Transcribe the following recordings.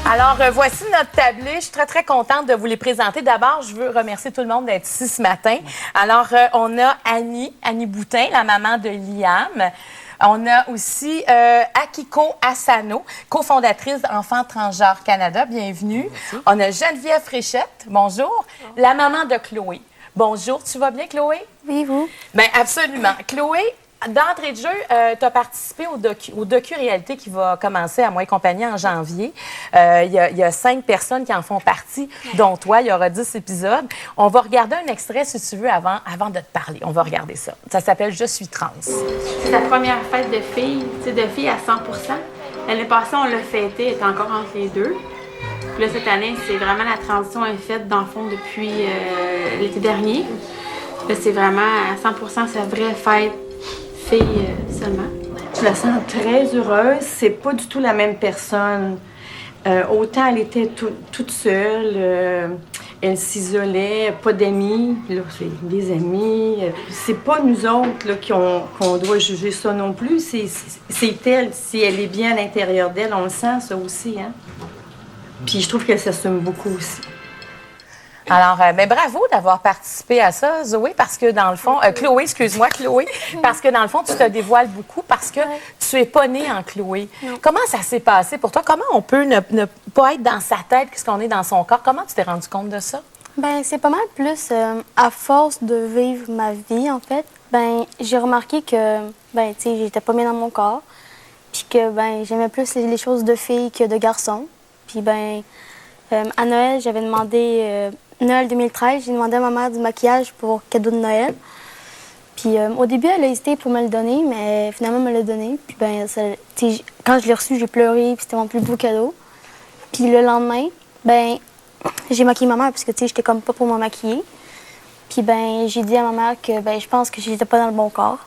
Alors, voici notre tablé. Je suis très, très contente de vous les présenter. D'abord, je veux remercier tout le monde d'être ici ce matin. Alors, on a Annie Boutin, la maman de Liam. On a aussi Akiko Asano, cofondatrice d'Enfants Transgenres Canada. Bienvenue. Merci. On a Geneviève Fréchette. Bonjour. La maman de Chloé. Bonjour. Tu vas bien, Chloé? Oui, vous? Bien, absolument. Chloé, d'entrée de jeu, tu as participé au docu-réalité qui va commencer à Moi et compagnie en janvier. Il y a 5 personnes qui en font partie, dont toi. Il y aura 10 épisodes. On va regarder un extrait, si tu veux, avant de te parler. On va regarder ça. Ça s'appelle « Je suis trans ». C'est sa première fête de fille, de fille à 100 %. L'année passée, on l'a fêtée, elle était encore entre les deux. Puis là, cette année, c'est vraiment la transition est faite, dans le fond, depuis l'été dernier. Là, c'est vraiment à 100 % sa vraie fête fille seulement. Je la sens très heureuse. C'est pas du tout la même personne. Autant elle était toute seule, elle s'isolait, pas d'amis. Là, c'est des amis. C'est pas nous autres là, qu'on doit juger ça non plus. C'est elle. Si elle est bien à l'intérieur d'elle, on le sent ça aussi. Hein? Puis je trouve qu'elle s'assume beaucoup aussi. Alors, ben bravo d'avoir participé à ça, Zoé, parce que dans le fond, Chloé, excuse-moi, Chloé, parce que dans le fond, tu te dévoiles beaucoup parce que tu es pas née en Chloé. Non. Comment ça s'est passé pour toi? Comment on peut ne pas être dans sa tête qu'est-ce qu'on est dans son corps? Comment tu t'es rendu compte de ça? Ben c'est pas mal plus à force de vivre ma vie, en fait. Ben j'ai remarqué que, ben tu sais, j'étais pas bien dans mon corps, puis que, ben j'aimais plus les choses de filles que de garçons. Puis, ben à Noël, j'avais demandé... Noël 2013, j'ai demandé à ma mère du maquillage pour cadeau de Noël. Puis au début, elle a hésité pour me le donner, mais finalement, elle me l'a donné. Puis ben, quand je l'ai reçu, j'ai pleuré, puis c'était mon plus beau cadeau. Puis le lendemain, ben, j'ai maquillé ma mère, parce que tu sais, j'étais comme pas pour me maquiller. Puis ben, j'ai dit à ma mère que ben, je pense que j'étais pas dans le bon corps.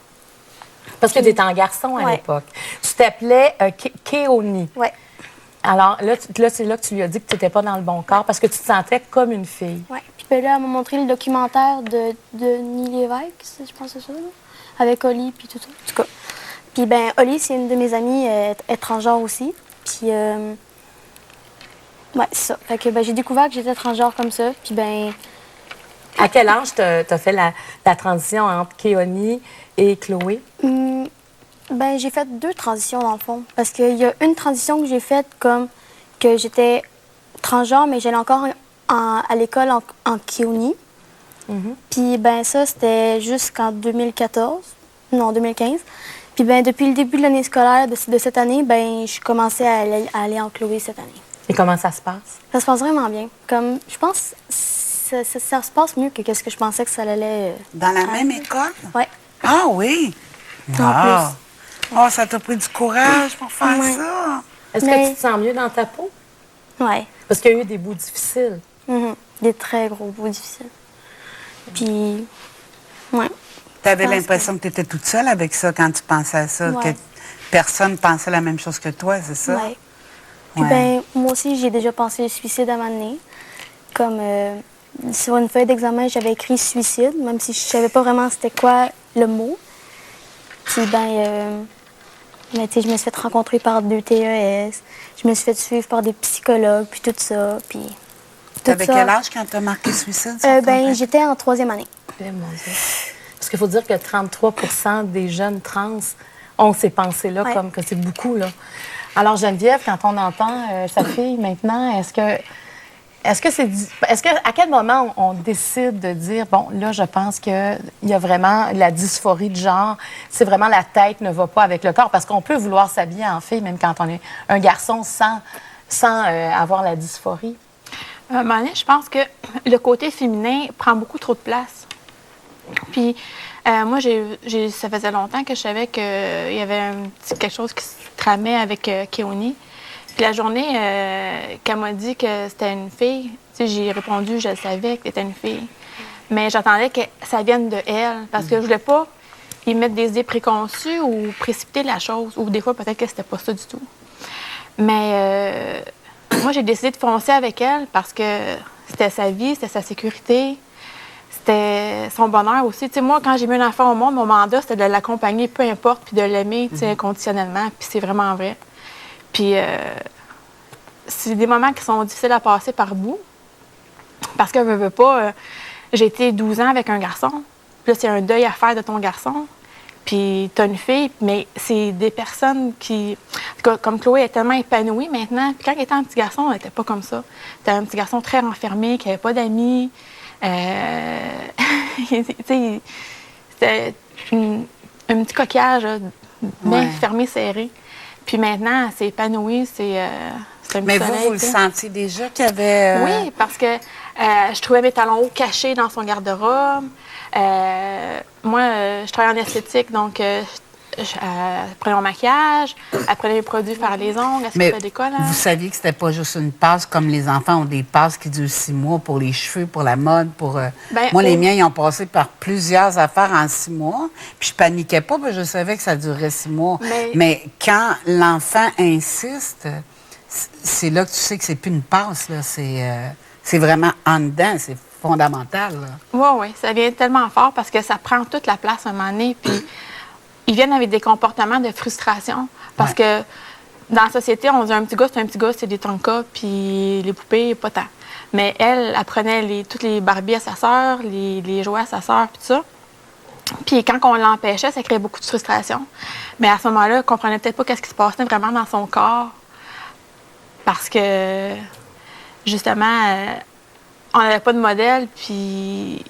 Parce que tu étais en garçon à l'époque. Tu t'appelais Keoni. Oui. Alors là, c'est là que tu lui as dit que tu n'étais pas dans le bon corps parce que tu te sentais comme une fille. Oui. Puis ben là, elle m'a montré le documentaire de Denis Lévesque, je pense que c'est ça, là, avec Oli, puis tout ça. En tout cas. Puis ben Oli, c'est une de mes amies étrangères aussi. Puis, ouais, c'est ça. Fait que ben, j'ai découvert que j'étais étrangère comme ça. Puis ben... À quel âge tu as fait la transition entre Keoni et Chloé? Ben, j'ai fait 2 transitions, dans le fond. Parce qu'il y a une transition que j'ai faite comme que j'étais transgenre, mais j'allais encore à l'école en Keoni. Puis, ben ça, c'était jusqu'en 2014. Non, 2015. Puis, ben depuis le début de l'année scolaire de cette année, ben je commençais à aller en Chloé cette année. Et comment ça se passe? Ça se passe vraiment bien. Comme, je pense que ça se passe mieux que ce que je pensais que ça allait... Dans la même école? Oui. Ah oui? En plus. Oh, ça t'a pris du courage pour faire ça. Est-ce que tu te sens mieux dans ta peau? Oui. Parce qu'il y a eu des bouts difficiles. Des très gros bouts difficiles. Puis, ouais. Tu avais l'impression que tu étais toute seule avec ça quand tu pensais à ça, que personne pensait la même chose que toi, c'est ça? Oui. Puis, ben, moi aussi, j'ai déjà pensé au suicide à un moment donné. Comme sur une feuille d'examen, j'avais écrit suicide, même si je savais pas vraiment c'était quoi le mot. Puis, ben, mais tu sais, je me suis fait rencontrer par 2 TES. Je me suis fait suivre par des psychologues, puis tout ça. Puis. T'avais quel âge quand t'as marqué suicide? Ben, j'étais en 3e année. Mon Dieu. Parce qu'il faut dire que 33 % des jeunes trans ont ces pensées-là, comme que c'est beaucoup, là. Alors, Geneviève, quand on entend sa fille maintenant, à quel moment on décide de dire, bon, là, je pense qu'il y a vraiment la dysphorie de genre, c'est vraiment la tête ne va pas avec le corps, parce qu'on peut vouloir s'habiller en fille, même quand on est un garçon, sans avoir la dysphorie. À un moment donné, je pense que le côté féminin prend beaucoup trop de place. Puis, moi, ça faisait longtemps que je savais qu'il y avait quelque chose qui se tramait avec Keoni. Puis la journée qu'elle m'a dit que c'était une fille, j'ai répondu, je le savais que c'était une fille. Mais j'attendais que ça vienne de elle, parce que je voulais pas y mettre des idées préconçues ou précipiter la chose, ou des fois peut-être que c'était pas ça du tout. Mais moi, j'ai décidé de foncer avec elle parce que c'était sa vie, c'était sa sécurité, c'était son bonheur aussi. T'sais, moi, quand j'ai mis un enfant au monde, mon mandat, c'était de l'accompagner, peu importe, puis de l'aimer inconditionnellement, puis c'est vraiment vrai. Puis c'est des moments qui sont difficiles à passer par bout. Parce que, veux pas, j'ai été 12 ans avec un garçon. Puis là, c'est un deuil à faire de ton garçon. Puis t'as une fille, mais c'est des personnes qui... Comme Chloé est tellement épanouie maintenant. Puis quand elle était un petit garçon, elle n'était pas comme ça. C'était un petit garçon très renfermé, qui n'avait pas d'amis. C'était un petit coquillage, bien fermé, serré. Puis maintenant, elle s'est épanouie, c'est un petit Mais soleil, vous le sentiez déjà qu'il y avait... Oui, parce que je trouvais mes talons hauts cachés dans son garde-robe. Moi, je travaille en esthétique, donc je prenais mon maquillage, elle prenait mes produits, faire les ongles, elle s'occupait des collants. Vous saviez que c'était pas juste une passe comme les enfants ont des passes qui durent 6 mois pour les cheveux, pour la mode, pour... moi, les miens, ils ont passé par plusieurs affaires en 6 mois. Puis je paniquais pas, parce que je savais que ça durerait 6 mois. Mais quand l'enfant insiste, c'est là que tu sais que c'est plus une passe, là. C'est vraiment en dedans, c'est fondamental. Oui, ça vient tellement fort parce que ça prend toute la place à un moment donné. Puis ils viennent avec des comportements de frustration. Parce que dans la société, on dit un petit gars, c'est des tonkas, puis les poupées, pas tant. Mais elle prenait toutes les Barbies à sa sœur, les jouets à sa sœur, puis tout ça. Puis quand on l'empêchait, ça créait beaucoup de frustration. Mais à ce moment-là, on ne comprenait peut-être pas ce qui se passait vraiment dans son corps. Parce que, justement, on n'avait pas de modèle. Puis,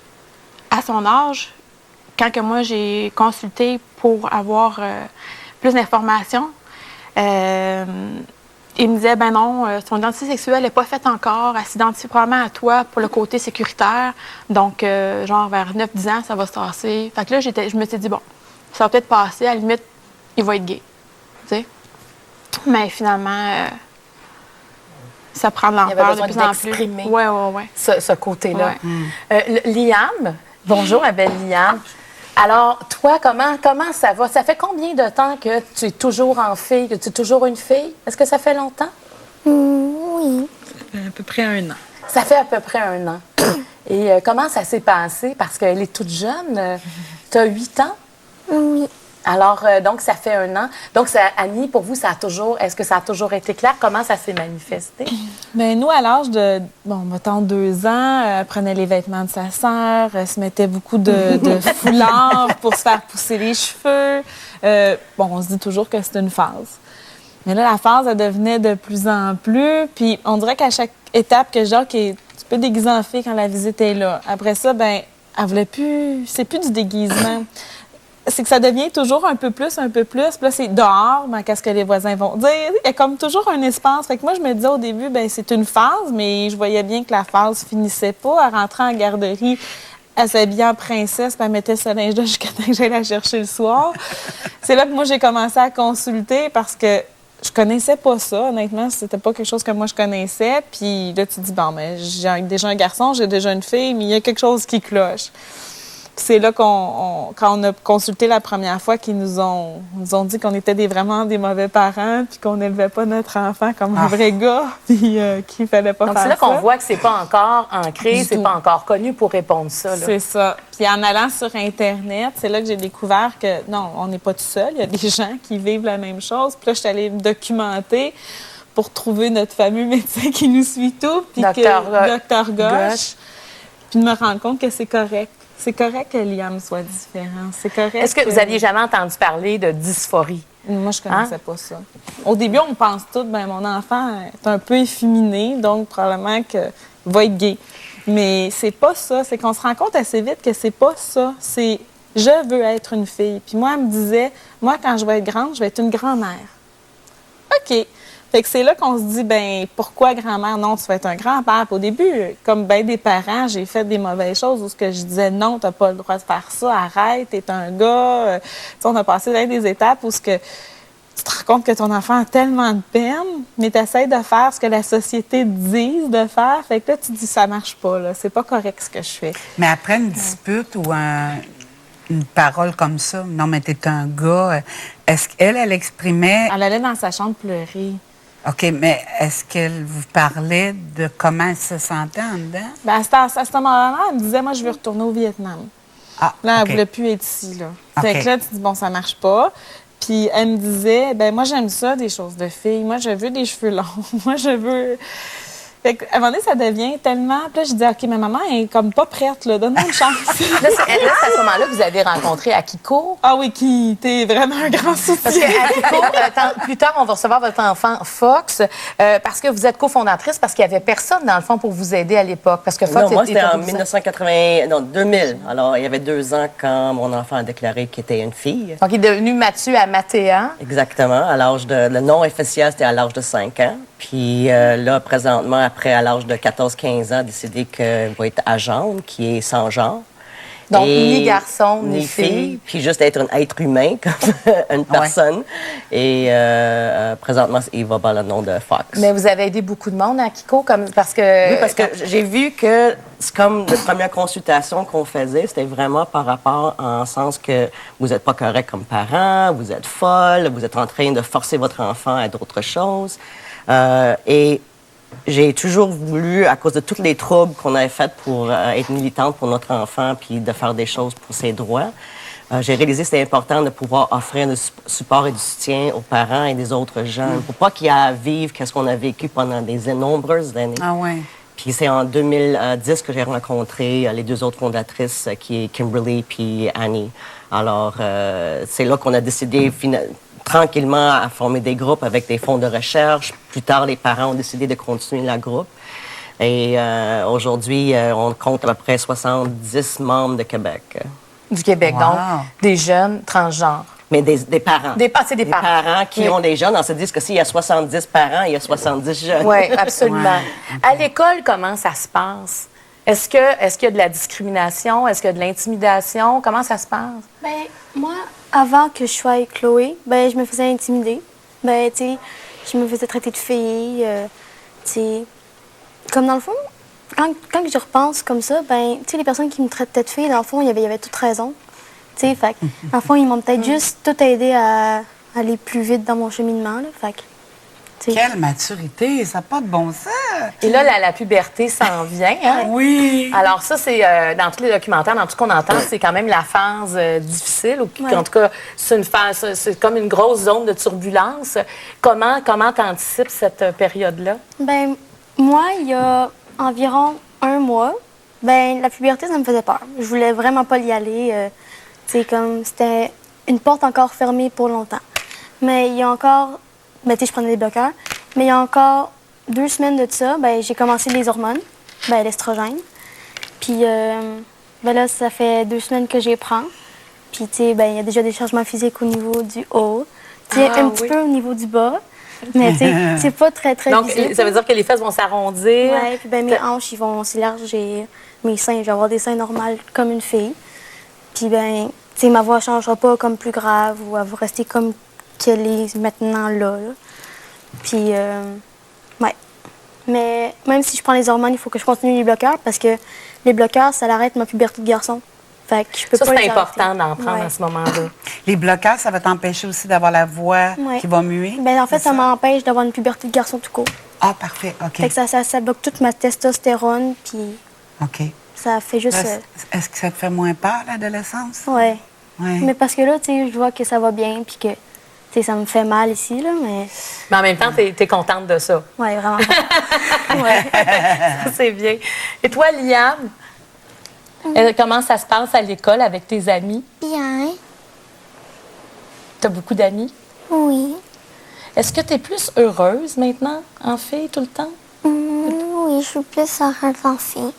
à son âge, quand que moi, j'ai consulté pour avoir plus d'informations, il me disait, ben non, son identité sexuelle n'est pas faite encore. Elle s'identifie probablement à toi pour le côté sécuritaire. Donc, genre, vers 9-10 ans, ça va se tasser. Fait que là, je me suis dit, bon, ça va peut-être passer. À la limite, il va être gay. Tu sais? Mais finalement... ça prend de l'ampleur de plus en plus. Oui. Ce côté-là. Ouais. Liam, bonjour, ma belle Liam. Alors, toi, comment ça va? Ça fait combien de temps que tu es toujours en fille, que tu es toujours une fille? Est-ce que ça fait longtemps? Oui. Ça fait à peu près 1 an. Ça fait à peu près 1 an. Et comment ça s'est passé? Parce qu'elle est toute jeune. Tu as 8 ans? Oui. Alors, donc, ça fait 1 an. Donc, Annie, pour vous, est-ce que ça a toujours été clair? Comment ça s'est manifesté? Bien, nous, à l'âge de, mettons 2 ans, elle prenait les vêtements de sa sœur, elle se mettait beaucoup de foulards pour se faire pousser les cheveux. On se dit toujours que c'est une phase. Mais là, la phase, elle devenait de plus en plus. Puis, on dirait qu'à chaque étape que OK, tu peux déguiser en fille quand la visite est là. Après ça, bien, elle voulait plus... C'est plus du déguisement. C'est que ça devient toujours un peu plus. Puis là, c'est dehors, ben, qu'est-ce que les voisins vont dire. Il y a comme toujours un espace. Fait que moi, je me disais au début, ben c'est une phase, mais je voyais bien que la phase finissait pas. Elle rentrait en garderie, elle s'habillait en princesse, puis elle mettait ce linge-là jusqu'à temps que j'aille la chercher le soir. C'est là que moi, j'ai commencé à consulter parce que je connaissais pas ça, honnêtement. C'était pas quelque chose que moi, je connaissais. Puis là, tu te dis, bon, mais j'ai déjà un garçon, j'ai déjà une fille, mais il y a quelque chose qui cloche. C'est là quand on a consulté la première fois qu'ils nous ont dit qu'on était vraiment des mauvais parents puis qu'on n'élevait pas notre enfant comme un vrai gars puis qu'il fallait pas faire ça. Donc, c'est là qu'on voit que c'est pas encore ancré, c'est pas encore connu pour répondre ça. Là. C'est ça. Puis en allant sur Internet, c'est là que j'ai découvert que non, on n'est pas tout seul. Il y a des gens qui vivent la même chose. Puis là, je suis allée me documenter pour trouver notre fameux médecin qui nous suit tout, puis Dr. Gauche, puis de me rendre compte que c'est correct. C'est correct que Liam soit différent. C'est correct. Est-ce que vous aviez jamais entendu parler de dysphorie? Moi, je connaissais pas ça. Au début, on pense tout, mon enfant est un peu efféminé, donc probablement qu'il va être gay. Mais c'est pas ça. C'est qu'on se rend compte assez vite que c'est pas ça. C'est « je veux être une fille ». Puis moi, elle me disait « moi, quand je vais être grande, je vais être une grand-mère ». OK. Fait que c'est là qu'on se dit, ben pourquoi grand-mère? Non, tu vas être un grand-père. Puis au début, comme bien des parents, j'ai fait des mauvaises choses où ce que je disais, non, t'as pas le droit de faire ça, arrête, t'es un gars. On a passé des étapes où ce que tu te rends compte que ton enfant a tellement de peine, mais tu essaies de faire ce que la société te dit de faire. Fait que là, tu te dis, ça marche pas, là. C'est pas correct ce que je fais. Mais après une dispute ou une parole comme ça, non, mais t'es un gars, est-ce qu'elle exprimait... Elle allait dans sa chambre pleurer. OK, mais est-ce qu'elle vous parlait de comment elle se sentait en dedans? Bien, à ce moment-là, elle me disait, moi, je veux retourner au Vietnam. Ah, là, okay. Elle ne voulait plus être ici, là. Okay. Fait que là, tu dis, bon, ça marche pas. Puis elle me disait, ben moi, j'aime ça, des choses de filles. Moi, je veux des cheveux longs. Moi, je veux... Fait qu'à un moment donné, ça devient tellement... Puis là, je dis, OK, ma maman est comme pas prête, là. Donne-moi une chance. Là, c'est à ce moment-là que vous avez rencontré Akiko. Ah oui, qui était vraiment un grand soutien. Parce que Akiko, plus tard, on va recevoir votre enfant Fox, parce que vous êtes cofondatrice, parce qu'il n'y avait personne, dans le fond, pour vous aider à l'époque. Parce que Fox non, moi, c'était en 2000. Alors, il y avait 2 ans quand mon enfant a déclaré qu'il était une fille. Donc, il est devenu Mathieu à Mathéa. Exactement. Le nom officiel, c'était à l'âge de 5 ans. Puis là, présentement, après, à l'âge de 14-15 ans, décidé qu'il va être agent, qui est sans genre. Donc, ni garçon, ni fille. Puis juste être un être humain, comme une personne. Et présentement, il va par le nom de Fox. Mais vous avez aidé beaucoup de monde à Kiko, parce que... Oui, parce que j'ai vu que c'est comme la première consultation qu'on faisait, c'était vraiment par rapport en sens que vous n'êtes pas correct comme parent, vous êtes folle, vous êtes en train de forcer votre enfant à d'autres choses. Et j'ai toujours voulu, à cause de tous les troubles qu'on avait faits pour être militante pour notre enfant puis de faire des choses pour ses droits, j'ai réalisé que c'était important de pouvoir offrir du support et du soutien aux parents et des autres jeunes pour pas qu'ils aient à vivre ce qu'on a vécu pendant des nombreuses années. Ah ouais. Puis c'est en 2010 que j'ai rencontré les 2 autres fondatrices, qui est Kimberly puis Annie. Alors, c'est là qu'on a décidé tranquillement à former des groupes avec des fonds de recherche. Plus tard, les parents ont décidé de continuer le groupe. Et aujourd'hui, on compte à peu près 70 membres de Québec. Du Québec, Wow. donc des jeunes transgenres. Mais des parents. C'est des parents. Qui ont des jeunes. On se dit que s'il y a 70 parents, il y a 70 jeunes. Oui, absolument. À l'école, comment ça se passe? Est-ce qu'il y a de la discrimination? Est-ce qu'il y a de l'intimidation? Comment ça se passe? Ben, moi, avant que je sois avec Chloé, ben, je me faisais intimider. Ben, tu sais, je me faisais traiter de fille. Tu sais, comme dans le fond, quand je repense comme ça, ben, tu sais, les personnes qui me traitaient de fille, dans le fond, il y avait toute raison. Tu sais, fait que, dans le fond, ils m'ont peut-être juste tout aidé à aller plus vite dans mon cheminement, là. Fait que, tu sais. Quelle maturité, ça n'a pas de bon sens. Et là, la puberté s'en vient. Hein? Oui. Alors ça, c'est dans tous les documentaires, dans tout ce qu'on entend, c'est quand même la phase difficile. En tout cas, c'est une phase, c'est comme une grosse zone de turbulence. Comment t'anticipes cette période-là? Ben, moi, il y a environ 1 mois, ben, la puberté, ça me faisait peur. Je voulais vraiment pas y aller. Tu sais, comme c'était une porte encore fermée pour longtemps. Mais il y a encore, ben, tu sais, je prenais des bloqueurs. Mais il y a encore 2 semaines de ça, ben, j'ai commencé les hormones, ben, l'estrogène. Puis, ben là, ça fait 2 semaines que j'y prends. Puis, tu sais, ben, il y a déjà des changements physiques au niveau du haut. Tu sais, un petit peu au niveau du bas. Mais, tu sais, c'est pas très, très Donc, visible. ça veut dire que les fesses vont s'arrondir. Oui, puis ben, mes hanches, ils vont s'élargir. Mes seins, je vais avoir des seins normaux comme une fille. Puis, ben, tu sais, ma voix ne changera pas comme plus grave ou elle va rester comme qu'elle est maintenant là. Puis, ouais. Mais même si je prends les hormones, il faut que je continue les bloqueurs parce que les bloqueurs, ça arrête ma puberté de garçon. Fait que je peux Ça, pas c'est les important arrêter. d'en prendre Ouais. à ce moment-là. Les bloqueurs, ça va t'empêcher aussi d'avoir la voix Ouais. qui va muer? Ben, en fait, c'est ça m'empêche d'avoir une puberté de garçon tout court. Ah, parfait, OK. Fait que ça bloque toute ma testostérone, puis OK. ça fait juste... Là, est-ce que ça te fait moins peur, l'adolescence? ouais. Oui. Mais parce que là, tu sais, je vois que ça va bien, puis que, tu sais, ça me fait mal ici, là, mais... Mais en même temps, t'es contente de ça. Ouais, vraiment. Ouais. Ça, c'est bien. Et toi, Liam, comment ça se passe à l'école avec tes amis? Bien, Tu as beaucoup d'amis? oui. Est-ce que tu es plus heureuse maintenant, en fille, tout le temps? Oui, je suis plus heureuse en fille.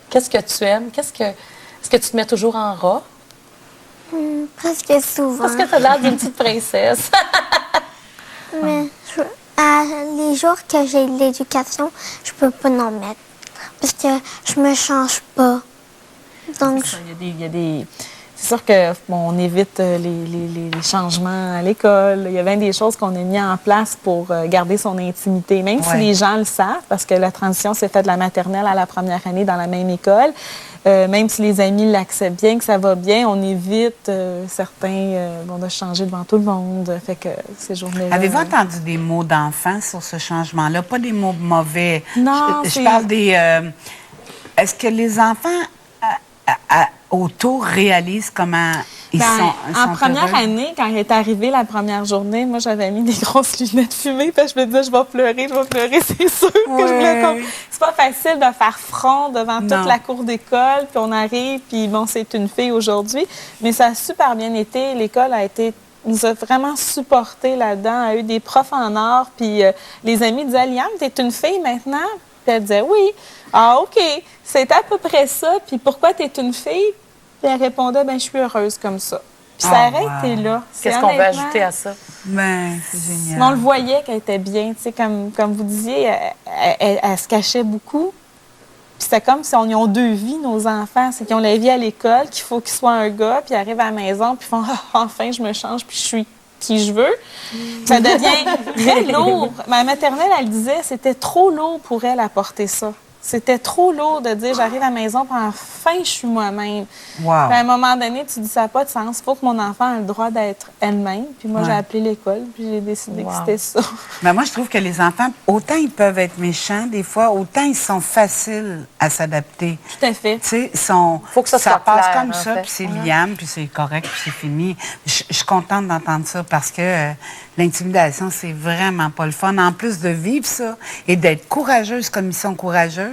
Qu'est-ce que tu aimes? Est-ce que tu te mets toujours en rat? Presque souvent. Parce que tu as l'air d'une petite princesse. Mais les jours que j'ai de l'éducation, je peux pas en mettre. Parce que je me change pas. Donc, C'est sûr que bon, on évite les changements à l'école. Il y a bien des choses qu'on a mis en place pour garder son intimité, même si les gens le savent, parce que la transition s'est faite de la maternelle à la première année dans la même école. Même si les amis l'acceptent bien, que ça va bien, on évite certains de changer devant tout le monde. Fait que ces journées-là... Avez-vous entendu des mots d'enfants sur ce changement-là? Pas des mots mauvais. Non, Je parle des... est-ce que les enfants autour réalisent comment ils sont en première heureux. année, quand elle est arrivée la première journée, moi, j'avais mis des grosses lunettes fumées parce que je me disais, je vais pleurer, c'est sûr que je voulais comme... C'est pas facile de faire front devant toute la cour d'école, puis on arrive, puis bon, c'est une fille aujourd'hui. Mais ça a super bien été. L'école nous a vraiment supportés là-dedans. Elle a eu des profs en or, puis les amis disaient, Liam, t'es une fille maintenant? Puis elle disait, oui. Ah, OK. C'était à peu près ça. Puis pourquoi t'es une fille? Puis elle répondait, je suis heureuse comme ça. Puis ça aurait été là. Qu'est-ce qu'on veut ajouter à ça? C'est génial. On le voyait qu'elle était bien. Tu sais, comme vous disiez, elle se cachait beaucoup. Puis c'était comme si ils ont deux vies, nos enfants. C'est qu'ils ont la vie à l'école, qu'il faut qu'ils soient un gars, puis ils arrivent à la maison, puis ils font enfin, je me change, puis je suis qui je veux. Ça devient très lourd. Ma maternelle, elle disait, c'était trop lourd pour elle à porter ça. C'était trop lourd de dire, j'arrive à la maison, puis enfin, je suis moi-même. Wow. Puis à un moment donné, tu dis, ça n'a pas de sens. Il faut que mon enfant ait le droit d'être elle-même. Puis moi, j'ai appelé l'école, puis j'ai décidé que c'était ça. Mais moi, je trouve que les enfants, autant ils peuvent être méchants des fois, autant ils sont faciles à s'adapter. Tout à fait. Tu sais, faut que ça soit passe clair, comme en ça, fait. puis c'est Liam, puis c'est correct, puis c'est fini. Je suis contente d'entendre ça parce que l'intimidation, c'est vraiment pas le fun. En plus de vivre ça et d'être courageuse comme ils sont courageuses,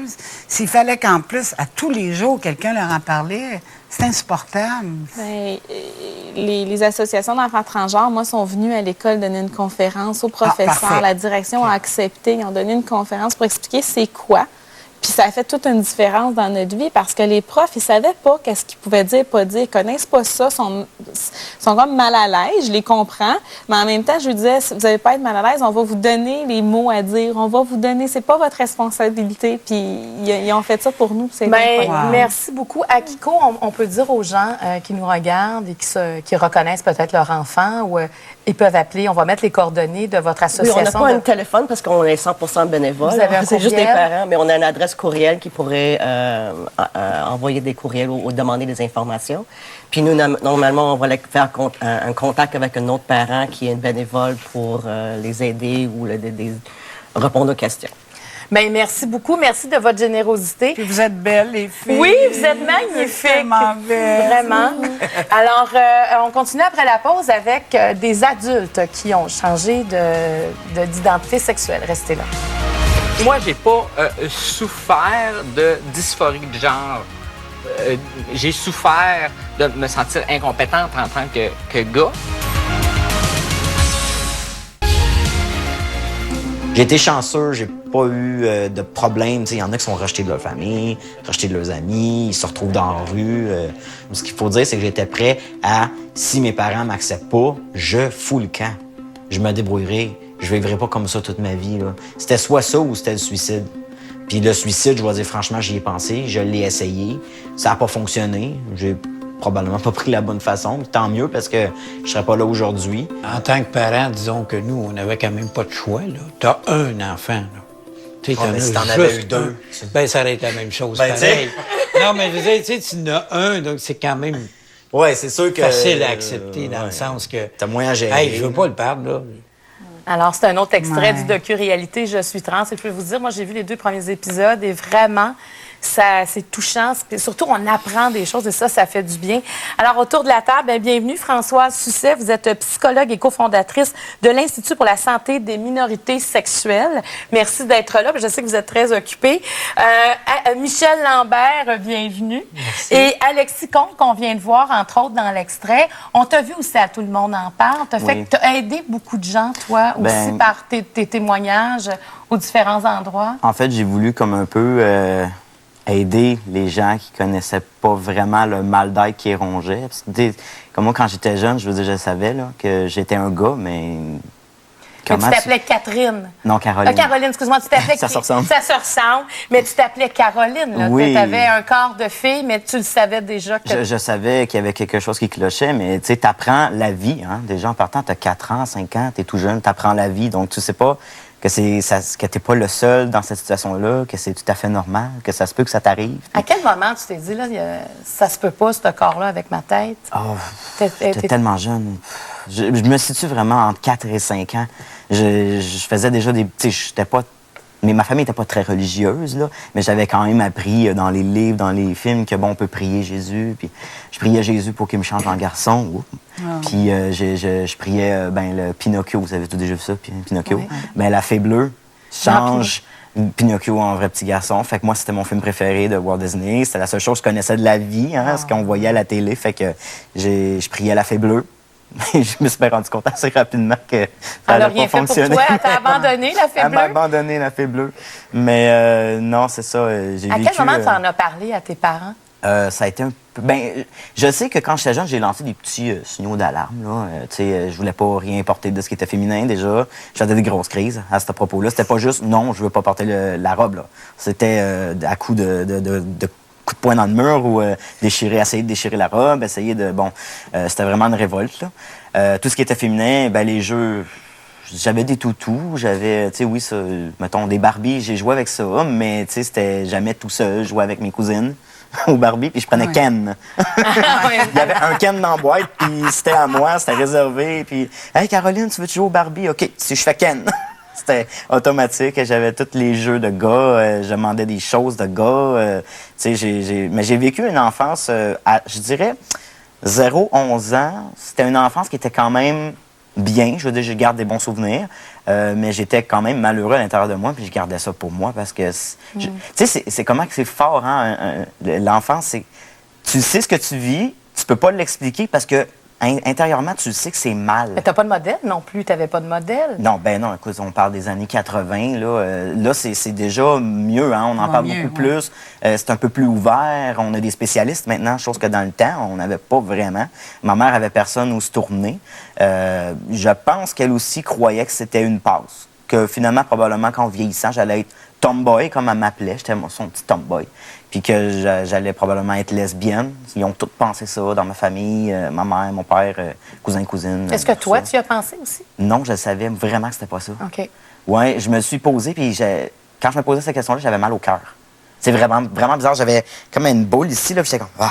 s'il fallait qu'en plus, à tous les jours, quelqu'un leur en parlait, c'est insupportable. Bien, les associations d'enfants transgenres, moi, sont venues à l'école donner une conférence aux professeurs. La direction a accepté. Ils ont donné une conférence pour expliquer c'est quoi. Puis ça a fait toute une différence dans notre vie parce que les profs, ils savaient pas qu'est-ce qu'ils pouvaient dire, pas dire. Ils connaissent pas ça, sont comme mal à l'aise, je les comprends. Mais en même temps, je lui disais, vous n'allez pas être mal à l'aise, on va vous donner les mots à dire, on va vous donner, c'est pas votre responsabilité. Puis ils ont fait ça pour nous, c'est incroyable. Merci beaucoup. Akiko, on peut dire aux gens qui nous regardent et qui reconnaissent peut-être leur enfant ou ils peuvent appeler, on va mettre les coordonnées de votre association. Oui, on n'a pas un téléphone parce qu'on est 100% bénévole. Vous avez un C'est juste des courriel? parents, mais on a une adresse courriel qui pourrait envoyer des courriels ou demander des informations. Puis nous, normalement, on va faire un contact avec un autre parent qui est une bénévole pour les aider ou répondre aux questions. Bien, merci beaucoup. Merci de votre générosité. Puis vous êtes belles, les filles. Oui, vous êtes magnifiques. Tellement belles. Vraiment. Alors, on continue après la pause avec des adultes qui ont changé d'identité sexuelle. Restez là. Moi, j'ai pas souffert de dysphorie de genre. J'ai souffert de me sentir incompétente en tant que gars. J'ai été chanceux, j'ai pas eu de problème. Il y en a qui sont rejetés de leur famille, rejetés de leurs amis, ils se retrouvent dans la rue. Ce qu'il faut dire, c'est que j'étais prêt à, si mes parents m'acceptent pas, je fous le camp. Je me débrouillerai. Je vivrai pas comme ça toute ma vie. Là. C'était soit ça ou c'était le suicide. Puis le suicide, je dois dire franchement, j'y ai pensé, je l'ai essayé. Ça a pas fonctionné. J'ai probablement pas pris la bonne façon. Tant mieux parce que je serais pas là aujourd'hui. En tant que parent, disons que nous, on n'avait quand même pas de choix. T'as un enfant. Là. Mais si t'en avais eu deux. Ça aurait été la même chose. Ben, pareil. Non, mais je veux dire, tu en as un, donc c'est quand même c'est sûr que, facile à accepter dans le sens que... T'as moins à gérer. Hey, je veux pas le perdre, là. Alors, c'est un autre extrait du docu-réalité « Je suis trans ». Et je peux vous dire, moi, j'ai vu les 2 premiers épisodes et vraiment, c'est touchant. Surtout, on apprend des choses et ça fait du bien. Alors, autour de la table, bienvenue Françoise Susset. Vous êtes psychologue et cofondatrice de l'Institut pour la santé des minorités sexuelles. Merci d'être là. Je sais que vous êtes très occupée. Michel Lambert, bienvenue. Merci. Et Alexis Comte, qu'on vient de voir, entre autres, dans l'extrait. On t'a vu aussi à Tout le monde en parle. T'as aidé beaucoup de gens, toi, aussi, par tes témoignages aux différents endroits. En fait, j'ai voulu comme un peu aider les gens qui connaissaient pas vraiment le mal d'être qui rongeait. Parce que, comme moi, quand j'étais jeune, je veux dire, je savais là, que j'étais un gars, mais... Mais tu t'appelais Catherine. Non, Caroline. Caroline, excuse-moi, tu t'appelais... Ça se ressemble. Ça se ressemble, mais tu t'appelais Caroline. Là. Oui. Tu avais un corps de fille, mais tu le savais déjà que... Je savais qu'il y avait quelque chose qui clochait, mais tu sais, t'apprends la vie. Hein? Déjà, en partant, t'as 4 ans, 5 ans, t'es tout jeune, t'apprends la vie. Donc, tu sais pas que t'es pas le seul dans cette situation-là, que c'est tout à fait normal, que ça se peut que ça t'arrive. À quel moment tu t'es dit, là, ça se peut pas, ce corps-là, avec ma tête? Oh, j'étais tellement jeune. Je me situe vraiment entre 4 et 5 ans. Je faisais déjà des... Tu sais, j'étais pas Mais ma famille n'était pas très religieuse, là, mais j'avais quand même appris dans les livres, dans les films, que bon, on peut prier Jésus. Puis je priais Jésus pour qu'il me change en garçon. Puis je priais le Pinocchio, vous avez tout déjà vu ça, Pinocchio? Oui. Ben, la fée bleue change Pinocchio en vrai petit garçon. Fait que moi, c'était mon film préféré de Walt Disney. C'était la seule chose que je connaissais de la vie, ce qu'on voyait à la télé. Fait que je priais la fée bleue. Je me suis rendu compte assez rapidement que ça n'allait pas fonctionner. Alors, rien fait pour toi? Elle t'a abandonné, la fée bleue? Elle m'a abandonné, la fée bleue. Mais non, c'est ça. J'ai vécu... À quel moment tu en as parlé à tes parents? Ça a été un peu... je sais que quand j'étais jeune, j'ai lancé des petits signaux d'alarme. Je voulais pas rien porter de ce qui était féminin, déjà. J'avais des grosses crises à ce propos-là. C'était pas juste « non, je veux pas porter la robe ». C'était à coup de coup de poing dans le mur ou essayer de déchirer la robe, essayer de... c'était vraiment une révolte, là. Tout ce qui était féminin, les jeux... J'avais des toutous, j'avais, mettons, des Barbies, j'ai joué avec ça, mais, c'était jamais tout seul. Je jouais avec mes cousines aux Barbies, puis je prenais Ken. Il y avait un Ken dans la boîte, puis c'était à moi, c'était réservé, puis « Hey, Caroline, tu veux jouer aux Barbies? OK, si je fais Ken. » C'était automatique. J'avais tous les jeux de gars. Je demandais des choses de gars. Mais j'ai vécu une enfance, je dirais, 0-11 ans. C'était une enfance qui était quand même bien. Je veux dire, je garde des bons souvenirs. Mais j'étais quand même malheureux à l'intérieur de moi. Puis je gardais ça pour moi parce que... c'est comment que c'est fort, hein? L'enfance, c'est... Tu sais ce que tu vis. Tu peux pas l'expliquer parce que intérieurement, tu sais que c'est mal. Mais t'as pas de modèle non plus? T'avais pas de modèle? Non, non, écoute, on parle des années 80, là. C'est déjà mieux, hein? On en parle beaucoup plus. C'est un peu plus ouvert. On a des spécialistes maintenant, chose que dans le temps, on n'avait pas vraiment. Ma mère avait personne où se tourner. Je pense qu'elle aussi croyait que c'était une passe. Que finalement, probablement, qu'en vieillissant, j'allais être tomboy, comme elle m'appelait. J'étais son petit tomboy. Puis que j'allais probablement être lesbienne. Ils ont tous pensé ça dans ma famille, ma mère, mon père, cousins, cousines. Est-ce que toi, tu y as pensé aussi? Non, je savais vraiment que c'était pas ça. OK. Oui, je me suis posé, puis quand je me posais cette question-là, j'avais mal au cœur. C'est vraiment, vraiment bizarre. J'avais comme une boule ici, là, puis j'étais comme,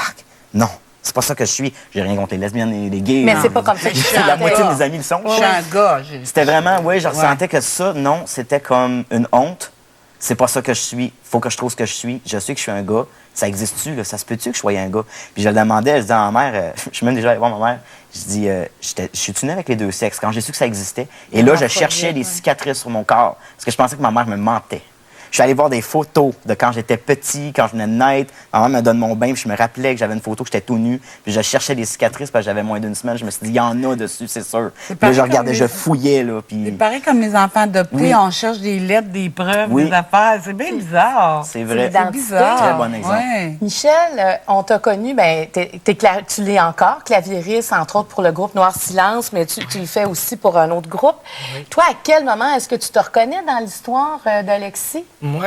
non, c'est pas ça que je suis. J'ai rien contre les lesbiennes et les gays. Mais c'est pas comme ça que je suis. La moitié de mes amis le sont. Je suis un gars. C'était vraiment, je ressentais que ça, non, c'était comme une honte. C'est pas ça que je suis. Faut que je trouve ce que je suis. Je sais que je suis un gars. Ça existe-tu, là? Ça se peut-tu que je sois un gars? Puis je le demandais, je disais à ma mère, je suis même déjà allé voir ma mère, je dis, je suis né avec les deux sexes quand j'ai su que ça existait. Et là, je cherchais des cicatrices sur mon corps parce que je pensais que ma mère me mentait. Je suis allé voir des photos de quand j'étais petit, quand je venais de naître. Ma mère me donne mon bain, puis je me rappelais que j'avais une photo que j'étais tout nu. Puis je cherchais des cicatrices parce que j'avais moins d'une semaine. Je me suis dit, il y en a dessus, c'est sûr. Puis là, je regardais, je fouillais. Là, puis... C'est pareil comme les enfants adoptés. On cherche des lettres, des preuves, des affaires. C'est bien bizarre. C'est vrai. C'est bizarre. Très bon exemple. Ouais. Michel, on t'a connu, tu l'es encore, claviériste, entre autres pour le groupe Noir Silence, mais tu le fais aussi pour un autre groupe. Oui. Toi, à quel moment est-ce que tu te reconnais dans l'histoire d'Alexis? Moi,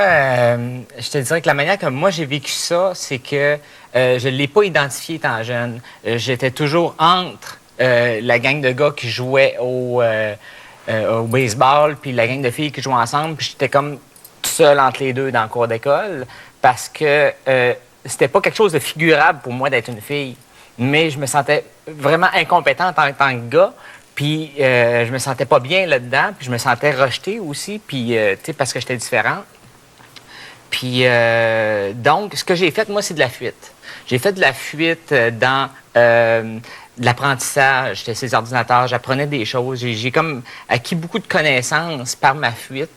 je te dirais que la manière que moi j'ai vécu ça, c'est que je ne l'ai pas identifié étant jeune. J'étais toujours entre la gang de gars qui jouaient au baseball puis la gang de filles qui jouaient ensemble. Puis j'étais comme tout seul entre les deux dans le cours d'école parce que c'était pas quelque chose de figurable pour moi d'être une fille. Mais je me sentais vraiment incompétente en tant que gars. Puis je me sentais pas bien là-dedans. Puis je me sentais rejetée aussi. Puis, tu sais, parce que j'étais différente. Puis, donc, ce que j'ai fait, moi, c'est de la fuite. J'ai fait de la fuite dans de l'apprentissage. J'étais sur les ordinateurs, j'apprenais des choses. J'ai comme acquis beaucoup de connaissances par ma fuite,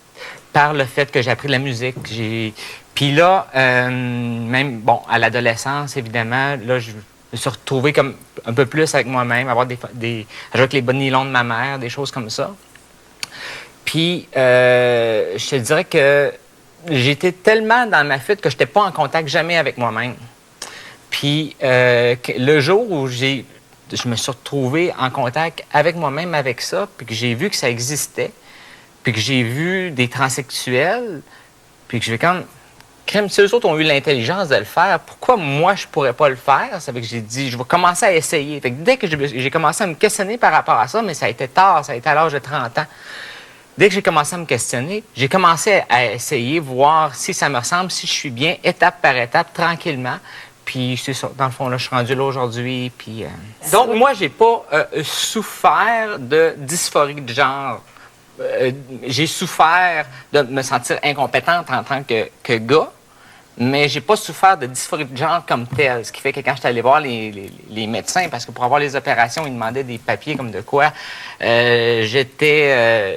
par le fait que j'ai appris de la musique. Puis là, même, bon, à l'adolescence, évidemment, là, je me suis retrouvé comme un peu plus avec moi-même, avoir jouer avec les bas nylons de ma mère, des choses comme ça. Puis, je te dirais que j'étais tellement dans ma fuite que je n'étais pas en contact jamais avec moi-même. Puis, le jour où je me suis retrouvé en contact avec moi-même avec ça, puis que j'ai vu que ça existait, puis que j'ai vu des transsexuels, puis que je vais comme... Crème, si eux autres ont eu l'intelligence de le faire, pourquoi moi, je pourrais pas le faire? Ça fait que j'ai dit, je vais commencer à essayer. Fait que dès que j'ai commencé à me questionner par rapport à ça, mais ça a été tard, ça a été à l'âge de 30 ans. Dès que j'ai commencé à me questionner, j'ai commencé à essayer, voir si ça me ressemble, si je suis bien, étape par étape, tranquillement. Puis, c'est ça, dans le fond, là, je suis rendu là aujourd'hui. Puis, Donc, moi, j'ai pas souffert de dysphorie de genre j'ai souffert de me sentir incompétente en tant que gars, mais j'ai pas souffert de dysphorie de genre comme tel. Ce qui fait que quand j'étais allé voir les médecins, parce que pour avoir les opérations, ils demandaient des papiers comme de quoi, je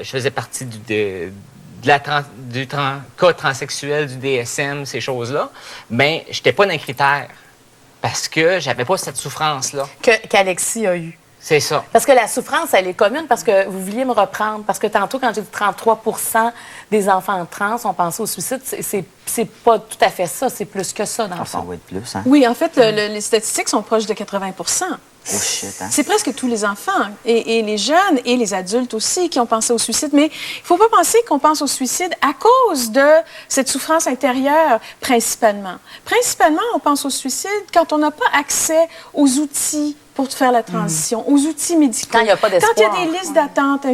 faisais partie du cas transsexuel, du DSM, ces choses-là, bien, j'étais pas d'un critère parce que j'avais pas cette souffrance-là. Qu'Alexis a eu. C'est ça. Parce que la souffrance, elle est commune, parce que vous vouliez me reprendre. Parce que tantôt, quand j'ai dit 33 des enfants trans ont pensé au suicide, c'est pas tout à fait ça. C'est plus que ça, dans le fond. Ça va être plus, hein? Oui, en fait, les statistiques sont proches de 80 Oh shit, hein? C'est presque tous les enfants, et les jeunes et les adultes aussi, qui ont pensé au suicide. Mais il ne faut pas penser qu'on pense au suicide à cause de cette souffrance intérieure, principalement. Principalement, on pense au suicide quand on n'a pas accès aux outils pour faire la transition, aux outils médicaux. Quand il n'y a pas d'espoir. Quand il y a des listes d'attente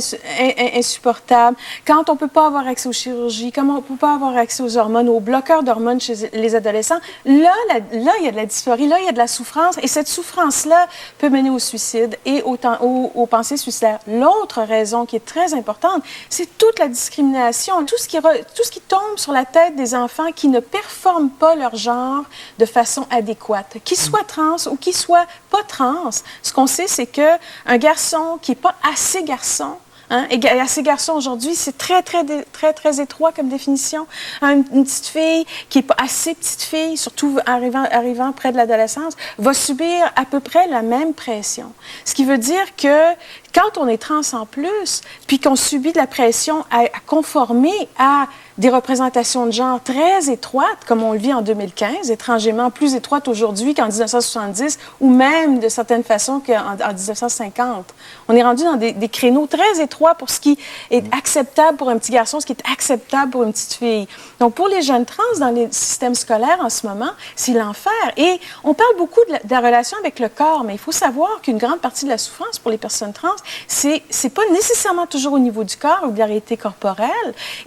insupportables, quand on ne peut pas avoir accès aux chirurgies, quand on ne peut pas avoir accès aux hormones, aux bloqueurs d'hormones chez les adolescents, là, il y a de la dysphorie, là, il y a de la souffrance, et cette souffrance-là peut mener au suicide et aux pensées suicidaires. L'autre raison qui est très importante, c'est toute la discrimination, tout ce qui tombe sur la tête des enfants qui ne performent pas leur genre de façon adéquate, qu'ils soient trans ou qu'ils soient pas trans. Ce qu'on sait, c'est qu'un garçon qui n'est pas assez garçon, hein, et assez garçon aujourd'hui, c'est très, très, très, très étroit comme définition. Une petite fille qui n'est pas assez petite fille, surtout arrivant près de l'adolescence, va subir à peu près la même pression. Ce qui veut dire que quand on est trans en plus, puis qu'on subit de la pression à conformer à des représentations de genre très étroites, comme on le vit en 2015, étrangement plus étroites aujourd'hui qu'en 1970, ou même de certaines façons qu'en 1950. On est rendu dans des créneaux très étroits pour ce qui est acceptable pour un petit garçon, ce qui est acceptable pour une petite fille. Donc, pour les jeunes trans dans les systèmes scolaires en ce moment, c'est l'enfer. Et on parle beaucoup de la relation avec le corps, mais il faut savoir qu'une grande partie de la souffrance pour les personnes trans, c'est pas nécessairement toujours au niveau du corps ou de la réalité corporelle,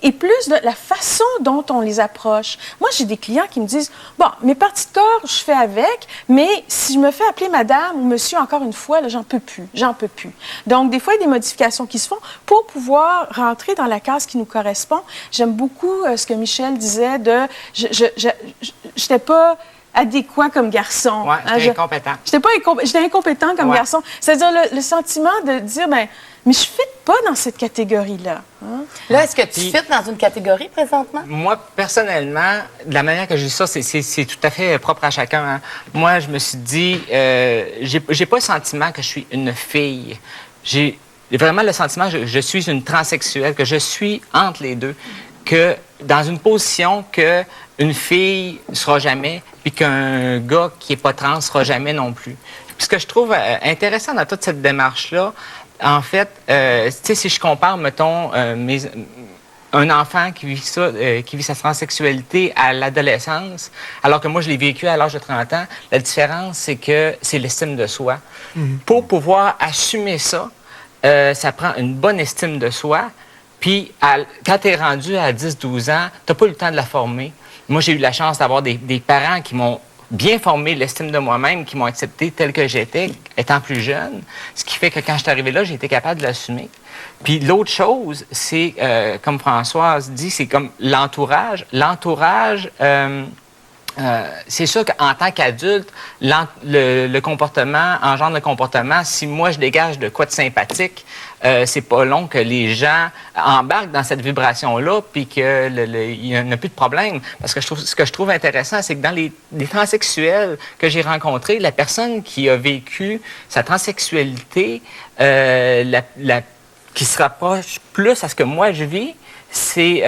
et plus de la façon dont on les approche. Moi, j'ai des clients qui me disent, bon, mes parties de corps, je fais avec, mais si je me fais appeler madame ou monsieur encore une fois, là, j'en peux plus. Donc, des fois, il y a des modifications qui se font pour pouvoir rentrer dans la case qui nous correspond. J'aime beaucoup ce que Michel disait de, j'étais pas adéquat comme garçon. Oui, j'étais incompétent. J'étais incompétent comme garçon. C'est-à-dire le sentiment de dire, ben, mais je ne fit pas dans cette catégorie-là. Hein? Là, est-ce que tu fites dans une catégorie présentement? Moi, personnellement, de la manière que je dis ça, c'est tout à fait propre à chacun. Hein. Moi, je me suis dit, j'ai pas le sentiment que je suis une fille. J'ai vraiment le sentiment que je suis une transsexuelle, que je suis entre les deux, que dans une position que une fille ne sera jamais, puis qu'un gars qui n'est pas trans ne sera jamais non plus. Puis ce que je trouve intéressant dans toute cette démarche-là, en fait, tu sais, si je compare, mettons, un enfant qui vit ça, qui vit sa transsexualité à l'adolescence, alors que moi, je l'ai vécu à l'âge de 30 ans, la différence, c'est que c'est l'estime de soi. Pour pouvoir assumer ça, ça prend une bonne estime de soi. Puis, quand tu es rendu à 10-12 ans, tu n'as pas eu le temps de la former. Moi, j'ai eu la chance d'avoir des parents qui m'ont bien formé l'estime de moi-même, qui m'ont accepté tel que j'étais, étant plus jeune. Ce qui fait que quand je suis arrivé là, j'ai été capable de l'assumer. Puis l'autre chose, c'est, comme Françoise dit, c'est comme l'entourage. L'entourage, c'est sûr qu'en tant qu'adulte, le comportement engendre le comportement. Si moi, je dégage de quoi de sympathique, c'est pas long que les gens embarquent dans cette vibration-là puis qu'il n'y en a plus de problème. Parce que ce que je trouve intéressant, c'est que dans les transsexuels que j'ai rencontrés, la personne qui a vécu sa transsexualité, qui se rapproche plus à ce que moi je vis, c'est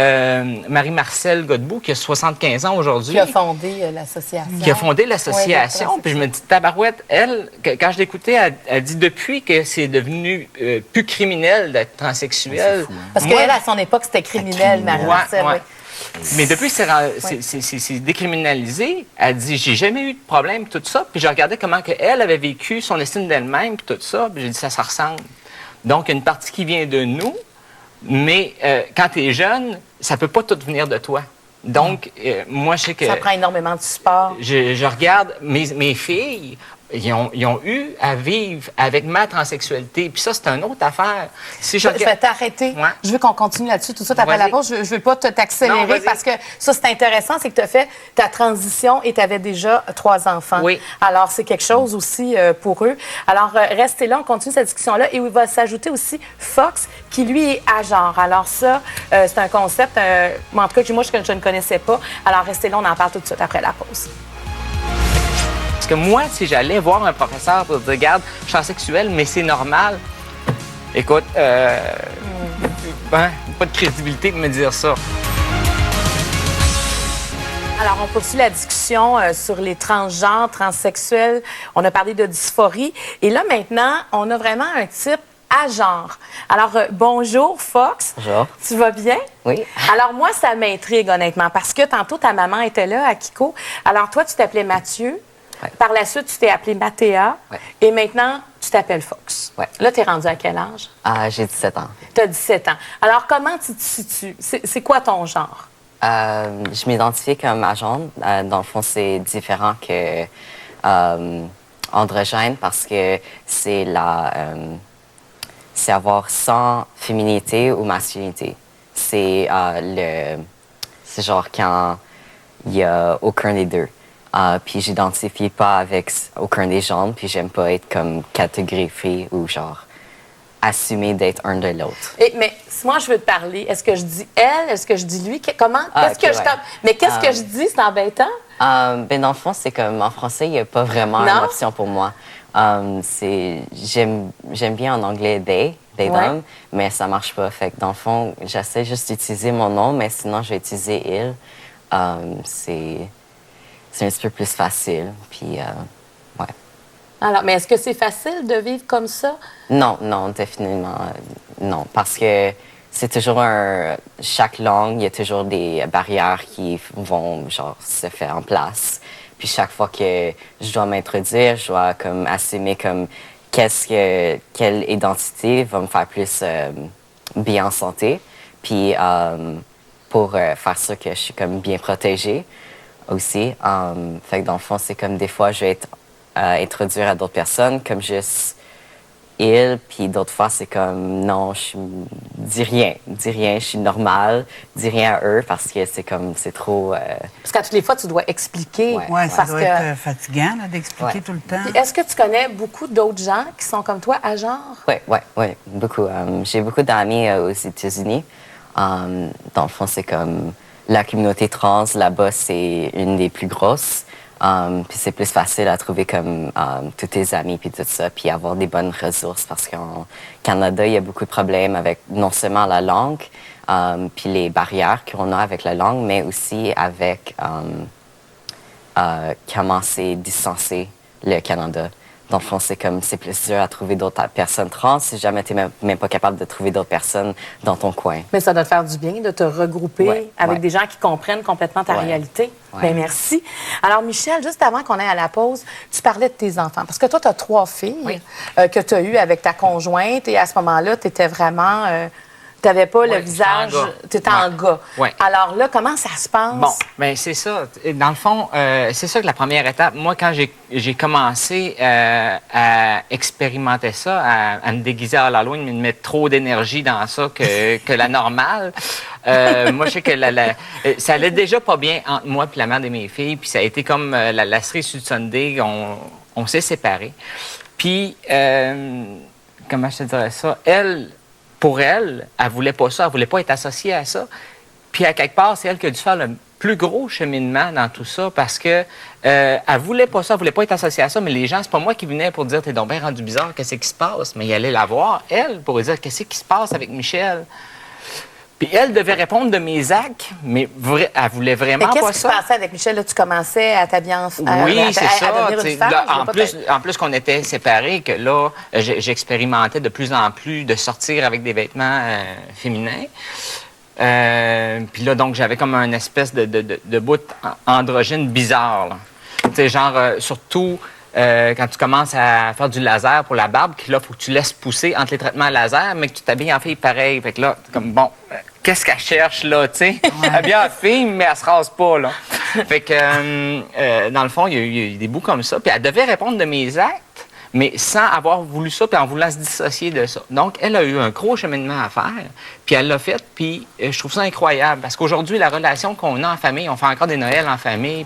Marie-Marcelle Godbout, qui a 75 ans aujourd'hui. Qui a fondé l'association. Qui a fondé l'association. Oui, puis je me dis, tabarouette, elle, quand je l'écoutais, elle dit depuis que c'est devenu plus criminel d'être transsexuel. Fou, hein? Parce qu'elle, à son époque, c'était criminel, Marie-Marcelle. Ouais. Mais depuis que c'est décriminalisé, elle dit, j'ai jamais eu de problème, tout ça. Puis je regardais comment elle avait vécu son estime d'elle-même, puis tout ça. Puis j'ai dit, ça ressemble. Donc, il y a une partie qui vient de nous. Mais quand tu es jeune, ça peut pas tout venir de toi. Donc, moi, je sais que... Ça prend énormément de support. Je regarde, mes filles ils ont eu à vivre avec ma transsexualité. Puis ça, c'est une autre affaire. Si je vais t'arrêter. Ouais. Je veux qu'on continue là-dessus tout de suite après la pause. Je veux pas t'accélérer parce que ça, c'est intéressant. C'est que tu as fait ta transition et tu avais déjà 3 enfants. Oui. Alors, c'est quelque chose aussi pour eux. Alors, restez là, on continue cette discussion-là. Et il va s'ajouter aussi Fox, qui, lui, est à genre. Alors ça, c'est un concept, en tout cas, moi, je ne connaissais pas. Alors, restez là, on en parle tout de suite après la pause. Parce que moi, si j'allais voir un professeur pour dire, regarde, je suis transsexuel, mais c'est normal, écoute, pas de crédibilité de me dire ça. Alors, on poursuit la discussion sur les transgenres, transsexuels. On a parlé de dysphorie. Et là, maintenant, on a vraiment un type à genre. Alors, bonjour, Fox. Bonjour. Tu vas bien? Oui. Alors, moi, ça m'intrigue, honnêtement, parce que tantôt, ta maman était là à Kiko. Alors, toi, tu t'appelais Mathieu. Ouais. Par la suite, tu t'es appelé Mathéa. Ouais. Et maintenant, tu t'appelles Fox. Ouais. Là, tu es rendu à quel âge? J'ai 17 ans. Tu as 17 ans. Alors, comment tu te situes? C'est quoi ton genre? Je m'identifie comme agent. Dans le fond, c'est différent que androgyne parce que c'est avoir sans féminité ou masculinité. C'est genre quand il n'y a aucun des deux. Puis j'identifie pas avec aucun des genres, puis j'aime pas être comme catégorifié ou genre assumer d'être un de l'autre. Mais si moi je veux te parler, est-ce que je dis elle, est-ce que je dis lui, comment, qu'est-ce que je mais qu'est-ce que je dis, c'est embêtant? Dans le fond, c'est comme en français, il n'y a pas vraiment une option pour moi. J'aime bien en anglais they, them, mais ça marche pas. Fait que dans le fond, j'essaie juste d'utiliser mon nom, mais sinon je vais utiliser il. C'est un petit peu plus facile. Puis, ouais. Alors, mais est-ce que c'est facile de vivre comme ça? Non, définitivement non. Parce que c'est toujours chaque langue, il y a toujours des barrières qui vont, genre, se faire en place. Puis chaque fois que je dois m'introduire, je dois comme assumer comme quelle identité va me faire plus bien en santé. Puis pour faire ça que je suis comme bien protégée aussi. Fait que dans le fond, c'est comme des fois, je vais être introduire à d'autres personnes comme juste il, puis d'autres fois, c'est comme non, dis rien, je suis normale, dis rien à eux parce que c'est trop. Parce qu'à toutes les fois, tu dois expliquer. Oui, ça doit être fatigant d'expliquer tout le temps. Puis est-ce que tu connais beaucoup d'autres gens qui sont comme toi à genre? Oui, beaucoup. J'ai beaucoup d'amis aux États-Unis. Dans le fond, c'est comme la communauté trans là-bas, c'est une des plus grosses. Puis c'est plus facile à trouver comme tous tes amis puis tout ça, puis avoir des bonnes ressources parce qu'en Canada, il y a beaucoup de problèmes avec non seulement la langue, puis les barrières qu'on a avec la langue, mais aussi avec comment c'est distancé le Canada. Dans le fond, c'est plus dur à trouver d'autres personnes trans si jamais tu n'es même pas capable de trouver d'autres personnes dans ton coin. Mais ça doit te faire du bien de te regrouper avec des gens qui comprennent complètement ta réalité. Bien, merci. Alors, Michel, juste avant qu'on aille à la pause, tu parlais de tes enfants. Parce que toi, tu as 3 filles que tu as eues avec ta conjointe. Et à ce moment-là, tu étais vraiment... tu n'avais pas le visage... Tu étais en gars. Ouais. Alors là, comment ça se passe? Bon, bien, c'est ça. Dans le fond, c'est ça que la première étape, moi, quand j'ai commencé à expérimenter ça, à me déguiser à Halloween, mais de mettre trop d'énergie dans ça que la normale, moi, je sais que ça allait déjà pas bien entre moi et la mère de mes filles. Puis ça a été comme la cerise sur le Sunday, on s'est séparés. Puis, comment je te dirais ça? Pour elle, elle voulait pas ça, elle voulait pas être associée à ça. Puis à quelque part, c'est elle qui a dû faire le plus gros cheminement dans tout ça parce que elle voulait pas ça, elle voulait pas être associée à ça, mais les gens, c'est pas moi qui venais pour dire t'es donc bien rendu bizarre, qu'est-ce qui se passe? Mais il allait la voir, elle, pour dire qu'est-ce qui se passe avec Michel. Puis elle devait répondre de mes actes, mais elle voulait vraiment pas ça. Qu'est-ce qui se passait avec Michel? Là, tu commençais à t'habiller en femme? Oui, c'est ça. En plus qu'on était séparés, que là, j'expérimentais de plus en plus de sortir avec des vêtements féminins. Puis là, donc, j'avais comme une espèce de bout androgyne bizarre. Tu sais, genre, surtout... quand tu commences à faire du laser pour la barbe, là, il faut que tu laisses pousser entre les traitements laser, mais que tu t'habilles en fille pareil. Fait que là, comme, bon, qu'est-ce qu'elle cherche, là, tu sais? Elle est bien en fille, mais elle se rase pas, là. Fait que, dans le fond, il y a eu des bouts comme ça. Puis elle devait répondre de mes actes, mais sans avoir voulu ça, puis en voulant se dissocier de ça. Donc, elle a eu un gros cheminement à faire, puis elle l'a fait, puis je trouve ça incroyable, parce qu'aujourd'hui, la relation qu'on a en famille, on fait encore des Noëls en famille.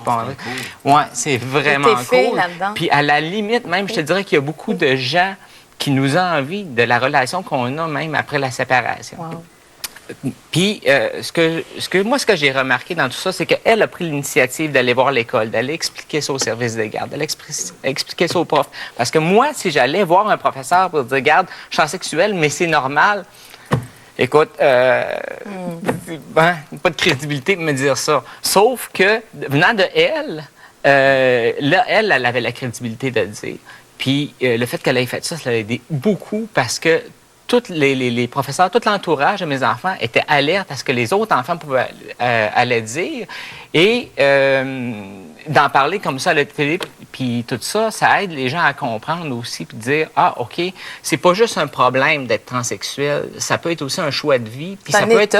Ouais, c'est vraiment cool. Puis à la limite, même, je te dirais qu'il y a beaucoup de gens qui nous envient de la relation qu'on a même après la séparation. Wow. Puis, ce que j'ai remarqué dans tout ça, c'est qu'elle a pris l'initiative d'aller voir l'école, d'aller expliquer ça au service de garde, d'aller expliquer ça au prof. Parce que moi, si j'allais voir un professeur pour dire, regarde, je suis sexuelle, mais c'est normal, écoute, pas de crédibilité de me dire ça. Sauf que, venant de elle, là, elle avait la crédibilité de le dire. Puis, le fait qu'elle ait fait ça l'a aidé beaucoup parce que tous les professeurs, tout l'entourage de mes enfants étaient alertes à ce que les autres enfants allaient dire. Et d'en parler comme ça à la télé, puis tout ça, ça aide les gens à comprendre aussi, puis dire, ah, OK, c'est pas juste un problème d'être transsexuel, ça peut être aussi un choix de vie, puis ça peut être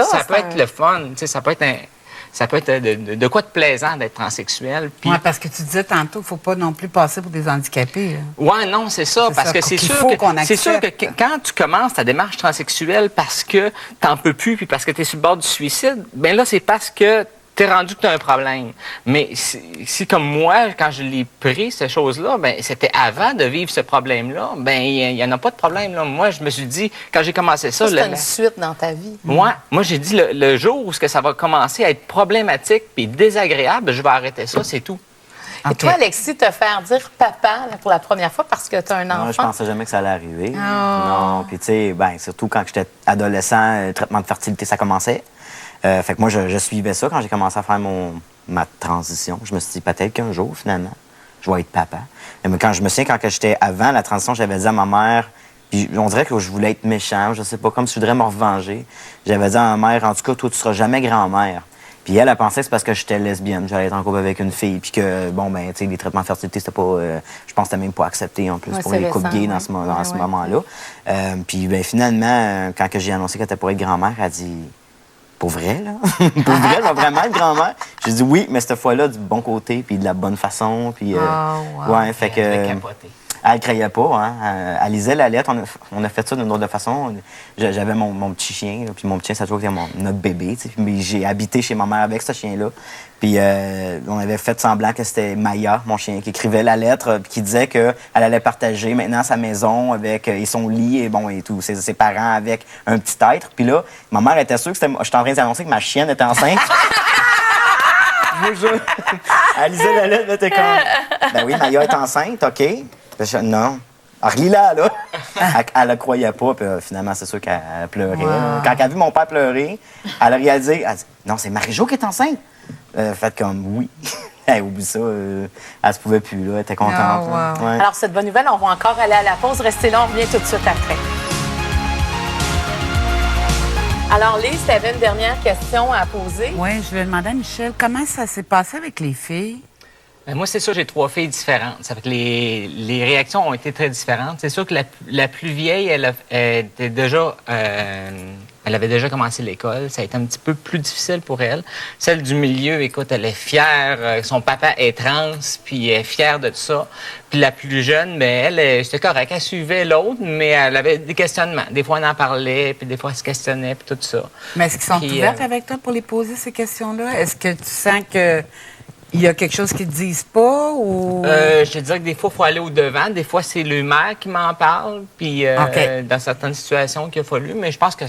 le fun, tu sais, ça peut être de quoi de plaisant d'être transsexuel. Oui, parce que tu disais tantôt, il ne faut pas non plus passer pour des handicapés. Oui, non, c'est ça. Parce que c'est sûr que quand tu commences ta démarche transsexuelle parce que tu n'en peux plus puis parce que tu es sur le bord du suicide, bien là, c'est parce que tu es rendu que tu as un problème. Mais si comme moi, quand je l'ai pris, ces choses-là, ben c'était avant de vivre ce problème-là, ben il n'y en a pas de problème. Là. Moi, je me suis dit, quand j'ai commencé ça... C'est une suite dans ta vie. Moi, j'ai dit, le jour où ça va commencer à être problématique puis désagréable, je vais arrêter ça, c'est tout. Et toi, Alexis, te faire dire papa là, pour la première fois parce que tu as un enfant? Moi, je pensais jamais que ça allait arriver. Non, puis tu sais, surtout quand j'étais adolescent, le traitement de fertilité, ça commençait. Fait que moi, je suivais ça quand j'ai commencé à faire ma transition. Je me suis dit, peut-être qu'un jour, finalement, je vais être papa. Mais quand je me souviens, quand j'étais avant la transition, j'avais dit à ma mère, puis on dirait que je voulais être méchant, je sais pas, comme si je voudrais me revenger. J'avais dit à ma mère, en tout cas, toi, tu seras jamais grand-mère. Puis elle pensé que c'est parce que j'étais lesbienne, j'allais être en couple avec une fille, puis que, bon, ben, tu sais, les traitements de fertilité, c'était pas, je pense que c'était même pas accepté, en plus, pour les couples gays dans ce moment-là. Puis, ben, finalement, quand j'ai annoncé qu'elle était pour être grand-mère, elle a dit... Pour vrai, là? Pour vrai, elle va vraiment être grand-mère? J'ai dit oui, mais cette fois-là, du bon côté, puis de la bonne façon, puis... ouais, fait que... Elle ne croyait pas, hein? Elle lisait la lettre. On a fait ça d'une autre façon. J'avais mon petit chien, là, puis mon petit chien, ça a toujours été notre bébé, tu sais. Puis j'ai habité chez ma mère avec ce chien-là. Puis on avait fait semblant que c'était Maya, mon chien, qui écrivait la lettre, puis qui disait qu'elle allait partager maintenant sa maison avec et son lit et bon et tout, ses parents avec un petit être. Puis là, ma mère était sûre que c'était... J'étais en train d'annoncer que ma chienne était enceinte. Je vous jure. Elle lisait la lettre, elle était comme... Ben oui, Maya est enceinte, OK. Non. Alors, relis-la, là. Elle ne croyait pas, puis finalement, c'est sûr qu'elle pleurait. Wow. Quand elle a vu mon père pleurer, elle a réalisé, elle dit, non, c'est Marie-Jo qui est enceinte. Fait comme, oui. Elle oublie ça, elle se pouvait plus, là. Elle était contente. Oh, wow. Ouais. Alors, cette bonne nouvelle, on va encore aller à la pause. Restez là, on revient tout de suite après. Alors, Lise, tu avais une dernière question à poser. Oui, je vais demander à Michel, comment ça s'est passé avec les filles? Moi, c'est sûr, j'ai 3 filles différentes. Ça fait que les réactions ont été très différentes. C'est sûr que la plus vieille, elle avait déjà commencé l'école. Ça a été un petit peu plus difficile pour elle. Celle du milieu, écoute, elle est fière. Son papa est trans, puis elle est fière de tout ça. Puis la plus jeune, bien, elle, c'était correct. Elle suivait l'autre, mais elle avait des questionnements. Des fois, elle en parlait, puis des fois, elle se questionnait, puis tout ça. Mais est-ce qu'ils sont ouverts avec toi pour les poser, ces questions-là? Est-ce que tu sens que... Il y a quelque chose qu'ils ne disent pas ou... Je te dirais que des fois, il faut aller au-devant. Des fois, c'est le maire qui m'en parle. Puis, dans certaines situations qu'il a fallu. Mais je pense que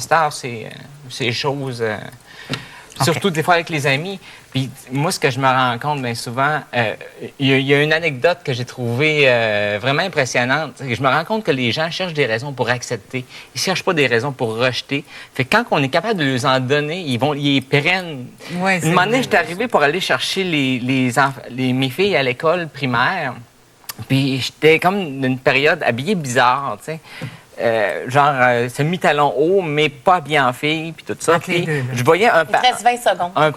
c'est choses... Surtout des fois avec les amis. Puis moi, ce que je me rends compte bien souvent, il y a une anecdote que j'ai trouvée vraiment impressionnante. Je me rends compte que les gens cherchent des raisons pour accepter. Ils ne cherchent pas des raisons pour rejeter. Fait que quand on est capable de les en donner, ils prennent. Ouais, une moment donné, j'étais arrivée pour aller chercher mes filles à l'école primaire. Puis j'étais comme dans une période habillée bizarre, tu sais. Semi-talon haut, mais pas bien en fille, puis tout ça. Puis je voyais un parent. Il reste 20 secondes. Un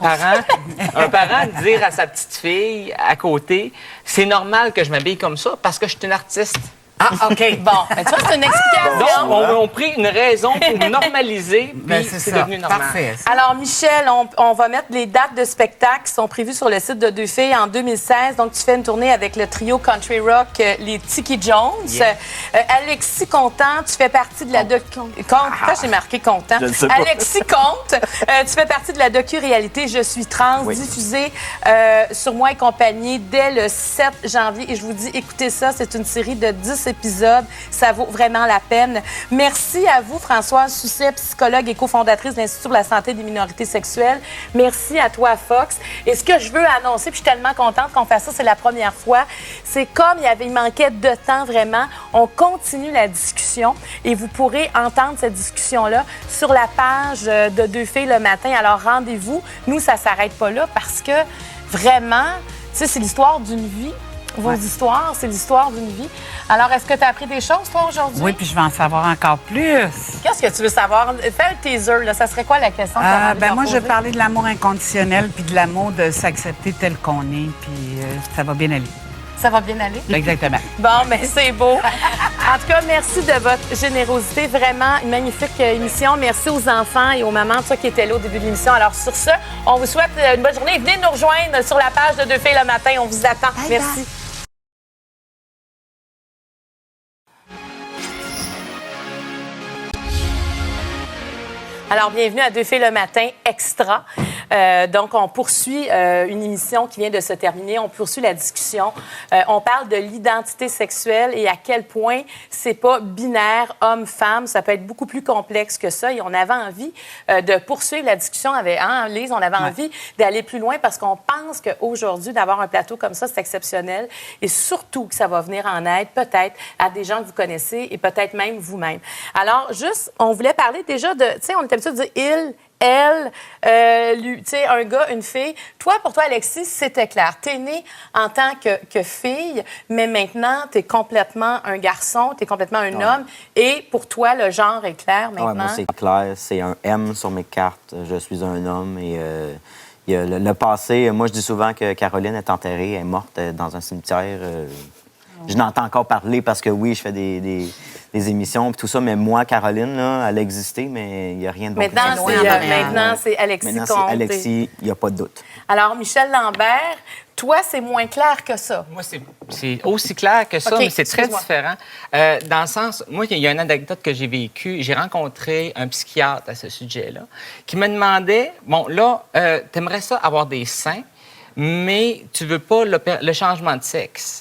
parent dire à sa petite fille à côté, c'est normal que je m'habille comme ça parce que je suis une artiste. Ah, OK. Bon, ben, tu vois, c'est une explication. Donc, on a pris une raison pour normaliser, puis c'est devenu normal. Parfait. Alors, Michel, on va mettre les dates de spectacle qui sont prévues sur le site de Deux Filles en 2016. Donc, tu fais une tournée avec le trio country rock, les Tiki Jones. Yeah. Alexis Contant, tu fais partie de la Pourquoi j'ai marqué Contant? Je ne sais pas. Alexis Comte, tu fais partie de la docu-réalité Je suis trans, diffusée sur Moi et compagnie dès le 7 janvier. Et je vous dis, écoutez ça, c'est une série de 10 épisodes. Ça vaut vraiment la peine. Merci à vous, Françoise Sousset, psychologue et cofondatrice de l'Institut pour la santé des minorités sexuelles. Merci à toi, Fox. Et ce que je veux annoncer, puis je suis tellement contente qu'on fasse ça, c'est la première fois, c'est comme il manquait de temps vraiment, on continue la discussion et vous pourrez entendre cette discussion-là sur la page de Deux Filles le matin. Alors, rendez-vous. Nous, ça ne s'arrête pas là parce que vraiment, tu sais, c'est l'histoire d'une vie. Vos histoires, c'est l'histoire d'une vie. Alors, est-ce que tu as appris des choses, toi, aujourd'hui? Oui, puis je vais en savoir encore plus. Qu'est-ce que tu veux savoir? Fais un teaser, là. Ça serait quoi la question? Moi, je vais parler de l'amour inconditionnel puis de l'amour de s'accepter tel qu'on est, puis ça va bien aller. Ça va bien aller? Exactement. Bon, mais c'est beau. En tout cas, merci de votre générosité. Vraiment une magnifique émission. Merci aux enfants et aux mamans, toi qui étaient là au début de l'émission. Alors, sur ce, on vous souhaite une bonne journée. Venez nous rejoindre sur la page de Deux Filles le matin. On vous attend. Bye Merci. bye. Alors, bienvenue à Deux Filles le matin extra. Donc, on poursuit une émission qui vient de se terminer. On poursuit la discussion. On parle de l'identité sexuelle et à quel point c'est pas binaire, homme-femme. Ça peut être beaucoup plus complexe que ça. Et on avait envie de poursuivre la discussion avec Lise. On avait envie d'aller plus loin parce qu'on pense qu'aujourd'hui, d'avoir un plateau comme ça, c'est exceptionnel. Et surtout que ça va venir en aide, peut-être, à des gens que vous connaissez et peut-être même vous-même. Alors, juste, on voulait parler déjà de... Tu sais, on est habitué de dire « il », elle, lui, tu sais, un gars, une fille. Toi, pour toi, Alexis, c'était clair. T'es né en tant que fille, mais maintenant, t'es complètement un garçon, t'es complètement un homme. Et pour toi, le genre est clair maintenant. Ouais, moi, c'est clair. C'est un M sur mes cartes. Je suis un homme et il y a le passé. Moi, je dis souvent que Caroline est enterrée, elle est morte dans un cimetière. Je n'entends encore parler parce que oui, je fais des émissions et tout ça, mais moi, Caroline, là, elle a existé, mais il n'y a rien de bon. Maintenant, c'est Alexis Comte. Maintenant, c'est Alexis, il n'y a pas de doute. Alors, Michel Lambert, toi, c'est moins clair que ça. Moi, c'est aussi clair que ça, mais c'est très différent. Dans le sens, moi, il y a une anecdote que j'ai vécue. J'ai rencontré un psychiatre à ce sujet-là qui me demandait, bon, là, t'aimerais ça avoir des seins, mais tu veux pas le changement de sexe.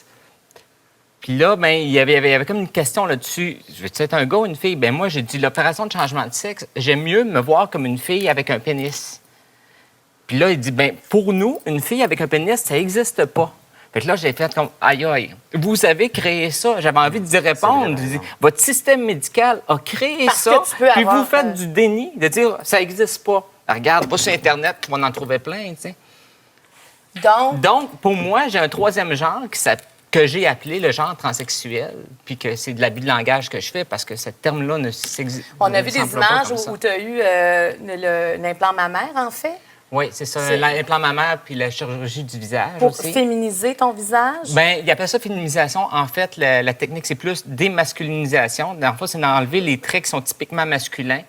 Puis là, ben, il y avait comme une question là-dessus. Veux-tu être un gars ou une fille? Ben moi, j'ai dit, l'opération de changement de sexe, j'aime mieux me voir comme une fille avec un pénis. Puis là, il dit, ben pour nous, une fille avec un pénis, ça n'existe pas. Fait que là, j'ai fait comme, aïe, aïe, vous avez créé ça. J'avais envie d'y répondre. Votre système médical a créé ça. Puis vous faites du déni, de dire, ça n'existe pas. Regarde, pas sur Internet, on en trouvait plein, tu sais. Donc, pour moi, j'ai un troisième genre que j'ai appelé le genre transsexuel, puis que c'est de l'abus de langage que je fais parce que ce terme-là ne s'existe pas. On a vu des images où tu as eu l'implant mammaire, en fait. Oui, c'est ça, l'implant mammaire puis la chirurgie du visage pour aussi. Féminiser ton visage? Bien, il appelle ça féminisation. En fait, la technique, c'est plus démasculinisation. Dans le fond, c'est d'enlever les traits qui sont typiquement masculins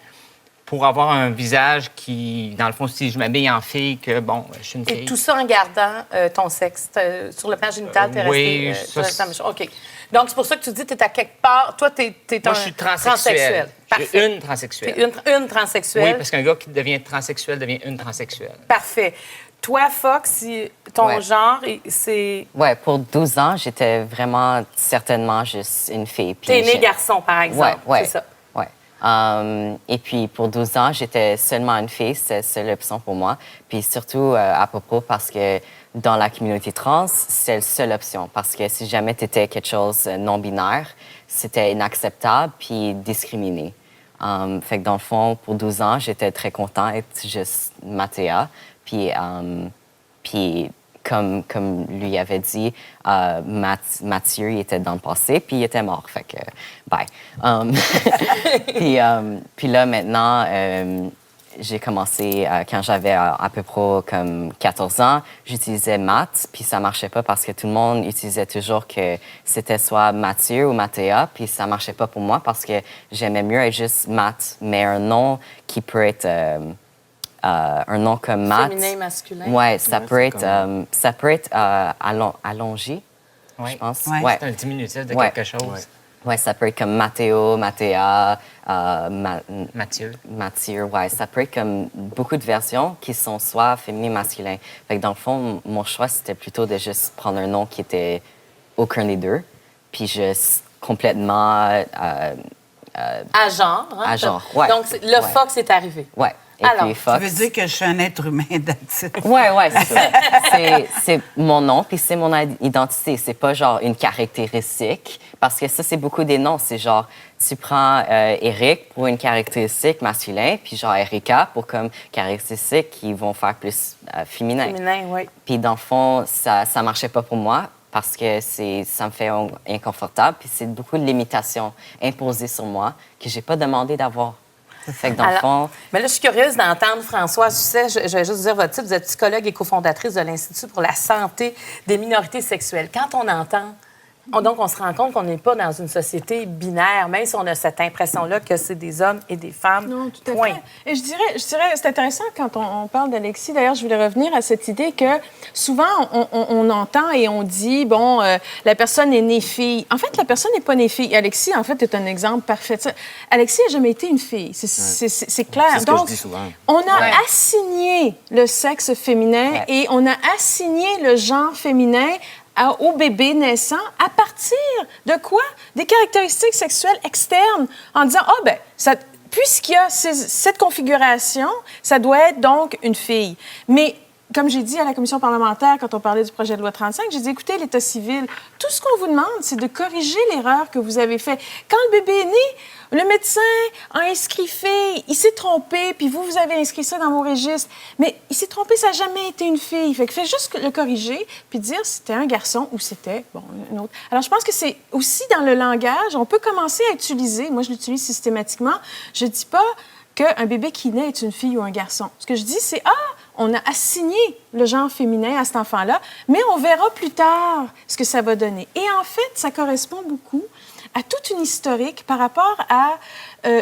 pour avoir un visage qui, dans le fond, si je m'habille en fille, que, bon, je suis une fille. Et tout ça en gardant ton sexe. Sur le plan génital, t'es oui, resté... OK. Donc, c'est pour ça que tu dis que tu es à quelque part... Toi, tu es Moi, je suis transsexuel. Parfait. Une transsexuelle. Une transsexuelle. Oui, parce qu'un gars qui devient transsexuel devient une transsexuelle. Parfait. Toi, Fox, ton genre, c'est... Oui, pour 12 ans, j'étais vraiment certainement juste une fille. T'es né garçon, par exemple. Oui, c'est ça. Et puis, pour 12 ans, j'étais seulement une fille. C'était la seule option pour moi. Puis surtout, à propos, parce que dans la communauté trans, c'est la seule option. Parce que si jamais tu étais quelque chose de non-binaire, c'était inacceptable puis discriminé. Fait que dans le fond, pour 12 ans, j'étais très contente d'être juste Mathéa. Puis comme lui avait dit, Mathieu, il était dans le passé, puis il était mort. Fait que, bye. Puis là, maintenant, j'ai commencé quand j'avais à peu près comme 14 ans, j'utilisais maths, puis ça marchait pas parce que tout le monde utilisait toujours que c'était soit Mathieu ou Mathéa, puis ça marchait pas pour moi parce que j'aimais mieux être juste maths, mais un nom qui peut être un nom comme maths. Féminin, masculin. Ouais, ça peut être allongé, je pense. Ouais. C'est un diminutif de quelque chose. Oui, ça peut être comme Mathéo, Mathéa, Mathieu, ouais. Ça peut être comme beaucoup de versions qui sont soit féminin, masculin. Fait que dans le fond, mon choix, c'était plutôt de juste prendre un nom qui était aucun des deux, puis juste complètement... à genre. Hein? À genre, ouais. Donc, le Fox est arrivé. Ouais. Et alors, puis Fox... Ça veut dire que je suis un être humain d'attitude. Oui, c'est ça. C'est mon nom, puis c'est mon identité. C'est pas genre une caractéristique, parce que ça, c'est beaucoup des noms. C'est genre, tu prends Eric pour une caractéristique masculin, puis genre Erika pour comme caractéristique qui vont faire plus féminin. Féminin, oui. Puis dans le fond, ça marchait pas pour moi, parce que ça me fait inconfortable, puis c'est beaucoup de limitations imposées sur moi que j'ai pas demandé d'avoir. Fait que dans le fond... Mais là, je suis curieuse d'entendre Françoise. Tu sais, je vais juste dire votre titre. Vous êtes psychologue et cofondatrice de l'Institut pour la santé des minorités sexuelles. Quand on entend... Donc, on se rend compte qu'on n'est pas dans une société binaire, même si on a cette impression-là que c'est des hommes et des femmes. Non, tout à fait. Et je dirais, c'est intéressant quand on parle d'Alexis. D'ailleurs, je voulais revenir à cette idée que souvent, on entend et on dit, bon, la personne est née fille. En fait, la personne n'est pas née fille. Alexis, en fait, est un exemple parfait. Alexis n'a jamais été une fille. C'est clair. C'est ce que je dis souvent. On a assigné le sexe féminin et on a assigné le genre féminin au bébé naissant à partir de quoi? Des caractéristiques sexuelles externes, en disant, puisqu'il y a cette configuration, ça doit être donc une fille. Mais comme j'ai dit à la commission parlementaire, quand on parlait du projet de loi 35, j'ai dit, écoutez, l'État civil, tout ce qu'on vous demande, c'est de corriger l'erreur que vous avez faite. Quand le bébé est né, le médecin a inscrit fille, il s'est trompé, puis vous avez inscrit ça dans vos registres. Mais il s'est trompé, ça n'a jamais été une fille. Fait que faites juste le corriger, puis dire si c'était un garçon ou c'était, un autre. Alors, je pense que c'est aussi dans le langage, on peut commencer à utiliser, moi je l'utilise systématiquement, je ne dis pas qu'un bébé qui naît est une fille ou un garçon. Ce que je dis, c'est, on a assigné le genre féminin à cet enfant-là, mais on verra plus tard ce que ça va donner. Et en fait, ça correspond beaucoup à toute une historique par rapport à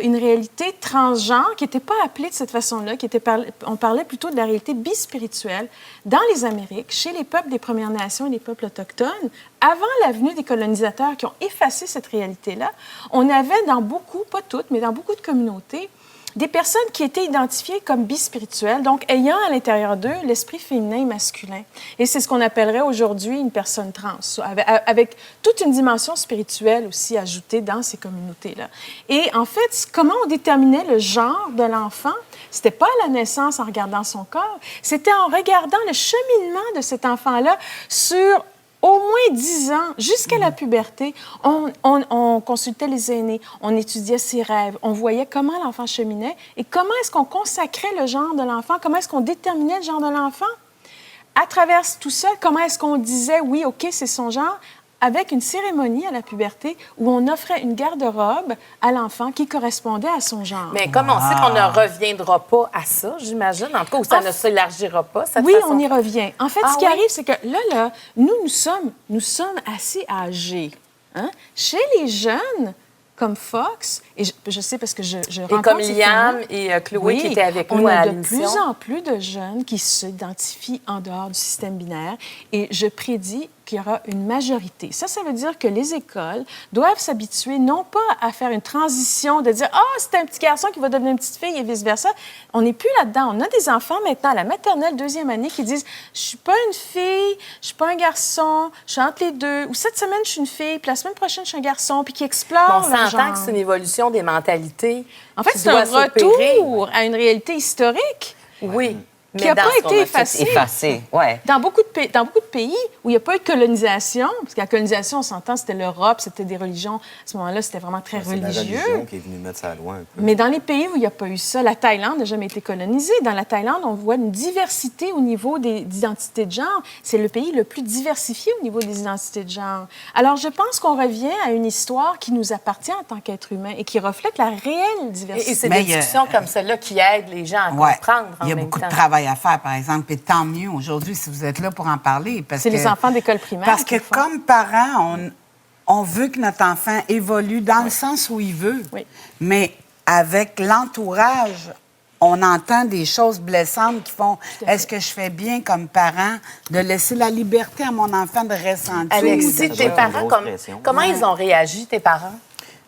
une réalité transgenre qui n'était pas appelée de cette façon-là, on parlait plutôt de la réalité bispirituelle dans les Amériques, chez les peuples des Premières Nations et les peuples autochtones. Avant la venue des colonisateurs qui ont effacé cette réalité-là, on avait dans beaucoup, pas toutes, mais dans beaucoup de communautés, des personnes qui étaient identifiées comme bispirituelles, donc ayant à l'intérieur d'eux l'esprit féminin et masculin. Et c'est ce qu'on appellerait aujourd'hui une personne trans, avec toute une dimension spirituelle aussi ajoutée dans ces communautés-là. Et en fait, comment on déterminait le genre de l'enfant? C'était pas à la naissance en regardant son corps, c'était en regardant le cheminement de cet enfant-là sur au moins 10 ans, jusqu'à la puberté, on consultait les aînés, on étudiait ses rêves, on voyait comment l'enfant cheminait et comment est-ce qu'on consacrait le genre de l'enfant, comment est-ce qu'on déterminait le genre de l'enfant. À travers tout ça, comment est-ce qu'on disait, oui, OK, c'est son genre, avec une cérémonie à la puberté où on offrait une garde-robe à l'enfant qui correspondait à son genre. Mais comme on sait qu'on ne reviendra pas à ça, j'imagine, en tout cas, où ça ne s'élargira pas, cette oui, façon. on y revient. En fait, ce qui arrive, c'est que là, nous sommes assez âgés. Hein? Chez les jeunes, comme Fox, et je sais parce que je rencontre... Et comme Liam et Chloé qui étaient avec nous à l'émission. On a de plus en plus de jeunes qui s'identifient en dehors du système binaire et je prédis qu'il y aura une majorité. Ça veut dire que les écoles doivent s'habituer non pas à faire une transition, de dire « Ah, c'est un petit garçon qui va devenir une petite fille et vice-versa ». On n'est plus là-dedans. On a des enfants maintenant à la maternelle, 2e année, qui disent « Je suis pas une fille, je suis pas un garçon, je suis entre les deux ». Ou cette semaine, je suis une fille, puis la semaine prochaine, je suis un garçon, puis qui explorent on s'entend que c'est une évolution des mentalités. En fait, c'est un retour à une réalité historique. Oui. qui n'a pas été effacé. Ouais. Dans beaucoup de pays où il n'y a pas eu de colonisation, parce que la colonisation, on s'entend, c'était l'Europe, c'était des religions. À ce moment-là, c'était vraiment très religieux. C'est la religion qui est venue mettre sa loi un peu. Mais dans les pays où il n'y a pas eu ça, la Thaïlande n'a jamais été colonisée. Dans la Thaïlande, on voit une diversité au niveau des identités de genre. C'est le pays le plus diversifié au niveau des identités de genre. Alors, je pense qu'on revient à une histoire qui nous appartient en tant qu'être humain et qui reflète la réelle diversité. Et c'est des discussions comme celle-là qui aident les gens à comprendre en même temps. Il y a beaucoup de travail à faire, par exemple, et tant mieux aujourd'hui si vous êtes là pour en parler. C'est les enfants d'école primaire. Parce que comme parents, on veut que notre enfant évolue dans le sens où il veut. Oui. Mais avec l'entourage, on entend des choses blessantes qui font « Est-ce que je fais bien comme parent de laisser la liberté à mon enfant de ressentir? » Alexis, tes parents, comment ils ont réagi, tes parents?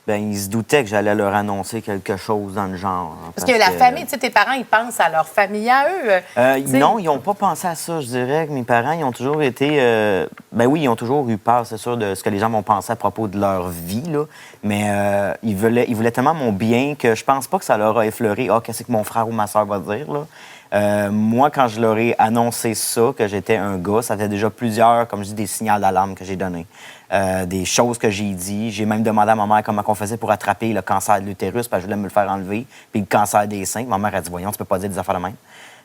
Bien, ils se doutaient que j'allais leur annoncer quelque chose dans le genre. Parce que la famille, tu sais, tes parents, ils pensent à leur famille à eux. Non, ils n'ont pas pensé à ça, je dirais. Que mes parents, ils ont toujours été... ben oui, ils ont toujours eu peur, c'est sûr, de ce que les gens vont penser à propos de leur vie, là. Mais ils voulaient tellement mon bien que je pense pas que ça leur a effleuré « Ah, qu'est-ce que mon frère ou ma soeur va dire, là? » Moi, quand je leur ai annoncé ça, que j'étais un gars, ça fait déjà plusieurs, comme je dis, des signaux d'alarme que j'ai donnés. Des choses que j'ai dit. J'ai même demandé à ma mère comment on faisait pour attraper le cancer de l'utérus, parce que je voulais me le faire enlever, puis le cancer des seins. Ma mère a dit, voyons, tu peux pas dire des affaires de même.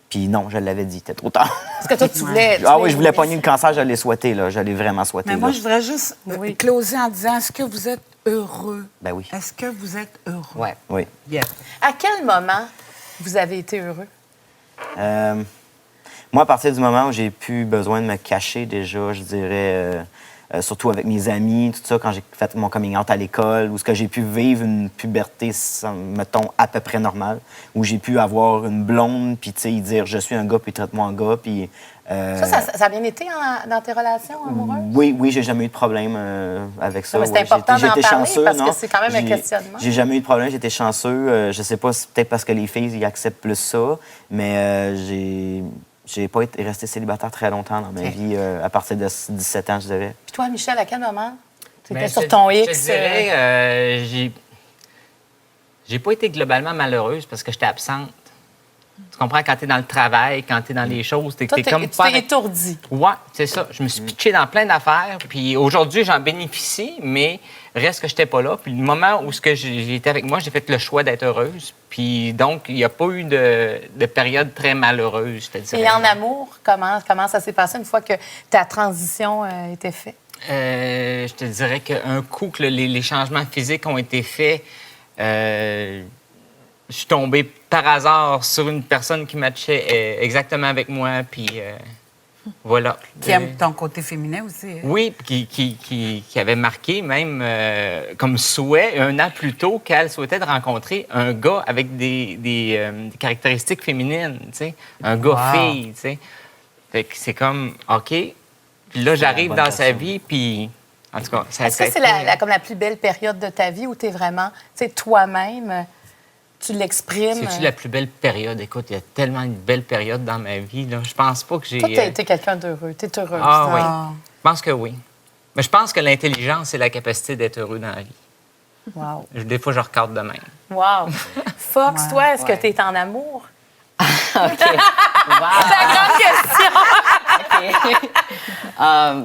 Puis non, je l'avais dit, c'était trop tard. Parce que toi, tu voulais... Ah oui, je voulais pogner le cancer, je l'ai souhaité, là. Je l'ai vraiment souhaité. Mais moi, je voudrais juste closer en disant, est-ce que vous êtes heureux? Ben oui. Est-ce que vous êtes heureux? Ouais. Oui. Yes. À quel moment vous avez été heureux? Moi, à partir du moment où j'ai plus besoin de me cacher déjà, je dirais, surtout avec mes amis, tout ça, quand j'ai fait mon coming out à l'école, où ce que j'ai pu vivre une puberté, mettons, à peu près normale, où j'ai pu avoir une blonde, puis, tu sais, dire « je suis un gars, puis traite-moi en gars », puis... Ça a bien été dans tes relations amoureuses? Oui, j'ai jamais eu de problème avec ça. Non, mais c'est important d'en parler chanceux, parce que c'est quand même un questionnement. J'ai jamais eu de problème, j'étais chanceux. Je sais pas, c'est peut-être parce que les filles ils acceptent plus ça, mais j'ai pas été resté célibataire très longtemps dans ma vie, à partir de 17 ans, je dirais. Puis toi, Michel, à quel moment? Tu étais sur ton X? Je dirais, j'ai pas été globalement malheureuse parce que j'étais absente. Tu comprends, quand tu es dans le travail, quand tu es dans les choses, tu es comme... Tu t'es étourdi. Oui, c'est ça. Je me suis pitché dans plein d'affaires. Puis aujourd'hui, j'en bénéficie, mais reste que je n'étais pas là. Puis le moment où j'étais avec moi, j'ai fait le choix d'être heureuse. Puis donc, il n'y a pas eu de période très malheureuse, je te dirais. Et en amour, comment ça s'est passé une fois que ta transition était faite? Je te dirais qu'un coup que les changements physiques ont été faits, je suis tombé par hasard sur une personne qui matchait exactement avec moi, puis voilà. Qui aime ton côté féminin aussi. Hein? Oui, qui avait marqué même comme souhait, 1 an plus tôt, qu'elle souhaitait de rencontrer un gars avec des caractéristiques féminines, tu sais, un gars-fille, tu sais. Fait que c'est comme, OK, puis là, j'arrive dans sa vie, puis... En tout cas, est-ce que c'est comme la plus belle période de ta vie où tu es vraiment, tu sais, toi-même... Tu l'exprimes. C'est-tu la plus belle période? Écoute, il y a tellement une belle période dans ma vie. Là. Je pense pas que j'ai... Toi, tu as été quelqu'un d'heureux. Tu es heureuse. Ah oui. Je pense que oui. Mais je pense que l'intelligence, c'est la capacité d'être heureux dans la vie. Wow. Des fois, je recarte de même. Wow. Fox, toi, est-ce que tu es en amour? OK. Wow. C'est la grande question!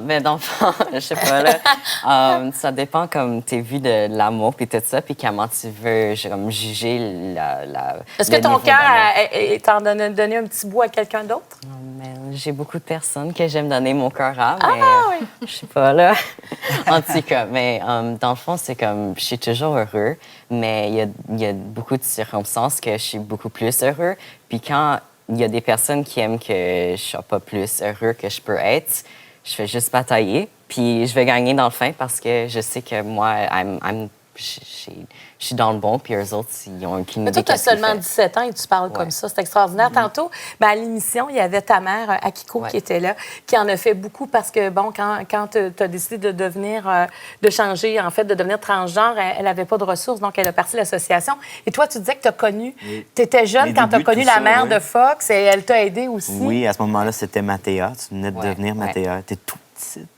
Mais dans le fond, je sais pas, là, ça dépend comme tes vues de l'amour puis tout ça, puis comment tu veux comme, juger la Est-ce que ton cœur t'en donne un petit bout à quelqu'un d'autre? J'ai beaucoup de personnes que j'aime donner mon cœur à, mais je sais pas, là. En tout cas, mais dans le fond, c'est comme, je suis toujours heureux, mais il y a beaucoup de circonstances que je suis beaucoup plus heureux. Puis quand il y a des personnes qui aiment que je sois pas plus heureux que je peux être, je vais juste batailler, puis je vais gagner dans le fin parce que je sais que moi, je suis dans le bon, puis eux autres, ils ont aucune idée. Mais toi, tu as seulement 17 ans et tu parles comme ça. C'est extraordinaire. Tantôt, à l'émission, il y avait ta mère, Akiko, qui était là, qui en a fait beaucoup parce que, bon, quand tu as décidé de devenir, de changer, en fait, de devenir transgenre, elle n'avait pas de ressources, donc elle a parti l'association. Et toi, tu disais que tu as connu, tu étais jeune quand tu as connu la mère de Fox et elle t'a aidé aussi. Oui, à ce moment-là, c'était Mathéa. Tu venais de devenir Mathéa. T'es tout petite.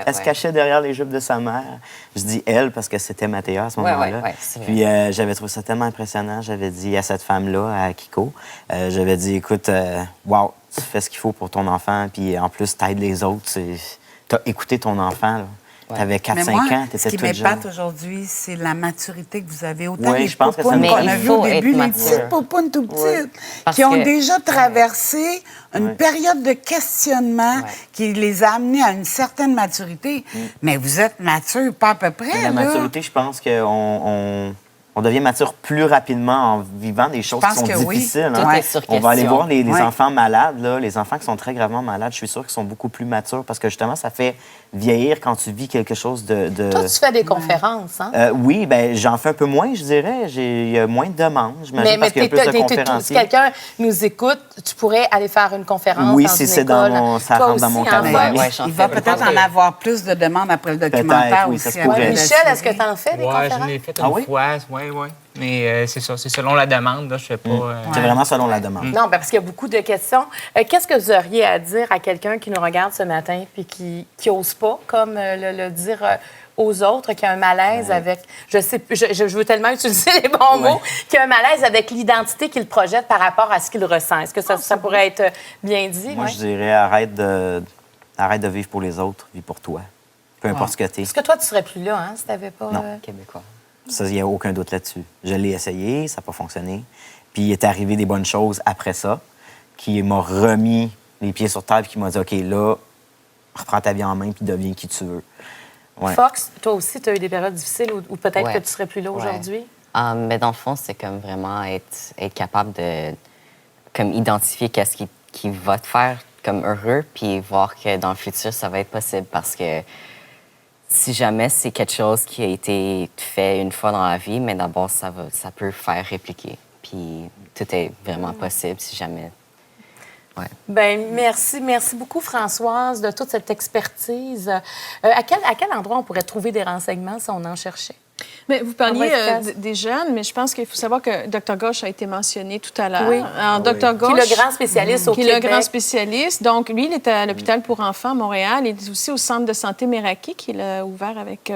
Elle se cachait derrière les jupes de sa mère. Je dis elle parce que c'était Mathéa à ce moment-là. Puis j'avais trouvé ça tellement impressionnant. J'avais dit à cette femme-là, à Kiko, j'avais dit, écoute, wow, tu fais ce qu'il faut pour ton enfant, puis en plus, t'aides les autres. T'as écouté ton enfant, là. T'avais 4-5 ans, t'étais toute jeune. Ce qui m'épate aujourd'hui, c'est la maturité que vous avez. Autant oui, les je pense popounes que qu'on a vues au début, les petites popounes tout petites, qui ont déjà traversé une période de questionnement qui les a amenés à une certaine maturité. Mais vous êtes mature, pas à peu près. La maturité, je pense qu'on devient mature plus rapidement en vivant des choses qui sont difficiles. Tout est sur on va aller voir les enfants malades, là, les enfants qui sont très gravement malades. Je suis sûre qu'ils sont beaucoup plus matures parce que justement, ça fait vieillir quand tu vis quelque chose de... Toi, tu fais des conférences, hein? Oui, bien, j'en fais un peu moins, je dirais. Il y a moins de demandes, j'imagine, parce qu'il y a plus de conférenciers. Si quelqu'un nous écoute, tu pourrais aller faire une conférence oui, dans si une c'est école. ça rentre dans mon calendrier. Il va peut-être en avoir plus de demandes après le documentaire aussi. Ça se pourrait. Michel, est-ce que tu en fais des conférences? Oui, je l'ai fait une fois, oui. Mais c'est ça, c'est selon la demande. Là, je fais pas. C'est vraiment selon la demande. Non, parce qu'il y a beaucoup de questions. Qu'est-ce que vous auriez à dire à quelqu'un qui nous regarde ce matin puis qui n'ose pas, comme le dire aux autres, qui a un malaise avec... Je veux tellement utiliser les bons mots, qui a un malaise avec l'identité qu'il projette par rapport à ce qu'il ressent. Est-ce que ça pourrait être bien dit? Moi, je dirais arrête de vivre pour les autres, vis pour toi. Peu importe ce que tu es. Est-ce que toi, tu serais plus là, hein, si tu n'avais pas... Non. Québécois. Ça, il n'y a aucun doute là-dessus. Je l'ai essayé, ça n'a pas fonctionné. Puis il est arrivé des bonnes choses après ça, qui m'a remis les pieds sur terre et qui m'a dit, OK, là, reprends ta vie en main puis deviens qui tu veux. Ouais. Fox, toi aussi, tu as eu des périodes difficiles ou peut-être que tu serais plus là aujourd'hui? Mais dans le fond, c'est comme vraiment être capable de comme identifier qu'est-ce qui va te faire comme heureux puis voir que dans le futur, ça va être possible parce que si jamais c'est quelque chose qui a été fait une fois dans la vie, mais d'abord, ça peut faire répliquer. Puis tout est vraiment possible si jamais... Ouais. Bien, merci beaucoup, Françoise, de toute cette expertise. À quel endroit on pourrait trouver des renseignements si on en cherchait? Mais vous parliez des jeunes, mais je pense qu'il faut savoir que Dr Gauche a été mentionné tout à l'heure. Oui. Dr Gauche, qui est le grand spécialiste au Québec. Qui est le grand spécialiste. Donc, lui, il est à l'hôpital pour enfants à Montréal. Il est aussi au centre de santé Meraki, qu'il a ouvert avec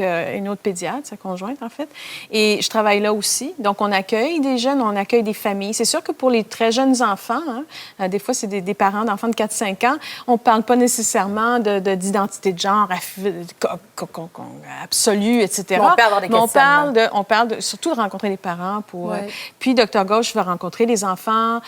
une autre pédiatre, sa conjointe, en fait. Et je travaille là aussi. Donc, on accueille des jeunes, on accueille des familles. C'est sûr que pour les très jeunes enfants, des fois, c'est des parents d'enfants de 4-5 ans, on ne parle pas nécessairement d'identité de genre absolue, etc. On peut avoir des questionnements. On parle surtout de rencontrer les parents. Puis, Dr Gauche va rencontrer les enfants.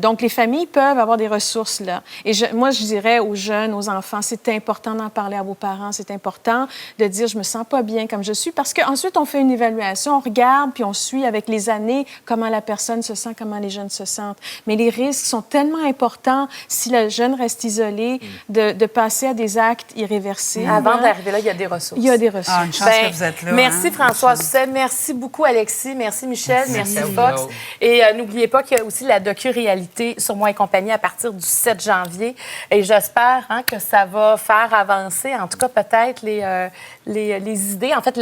Donc, les familles peuvent avoir des ressources là. Et moi, je dirais aux jeunes, aux enfants, c'est important d'en parler à vos parents. C'est important de dire, je me sens pas bien comme je suis. Parce qu'ensuite, on fait une évaluation, on regarde, puis on suit avec les années comment la personne se sent, comment les jeunes se sentent. Mais les risques sont tellement importants, si le jeune reste isolé, de passer à des actes irréversibles. Avant d'arriver là, il y a des ressources. Il y a des ressources. Une chance que vous êtes là. Merci François Doucet, merci beaucoup Alexis, merci Michel, merci Fox. Et n'oubliez pas qu'il y a aussi la docu-réalité sur Moi et compagnie à partir du 7 janvier. Et j'espère que ça va faire avancer, en tout cas peut-être les idées. En fait,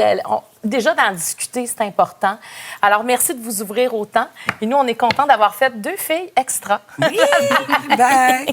déjà d'en discuter, c'est important. Alors, merci de vous ouvrir autant. Et nous, on est contents d'avoir fait 2 filles extra. Oui! Bye!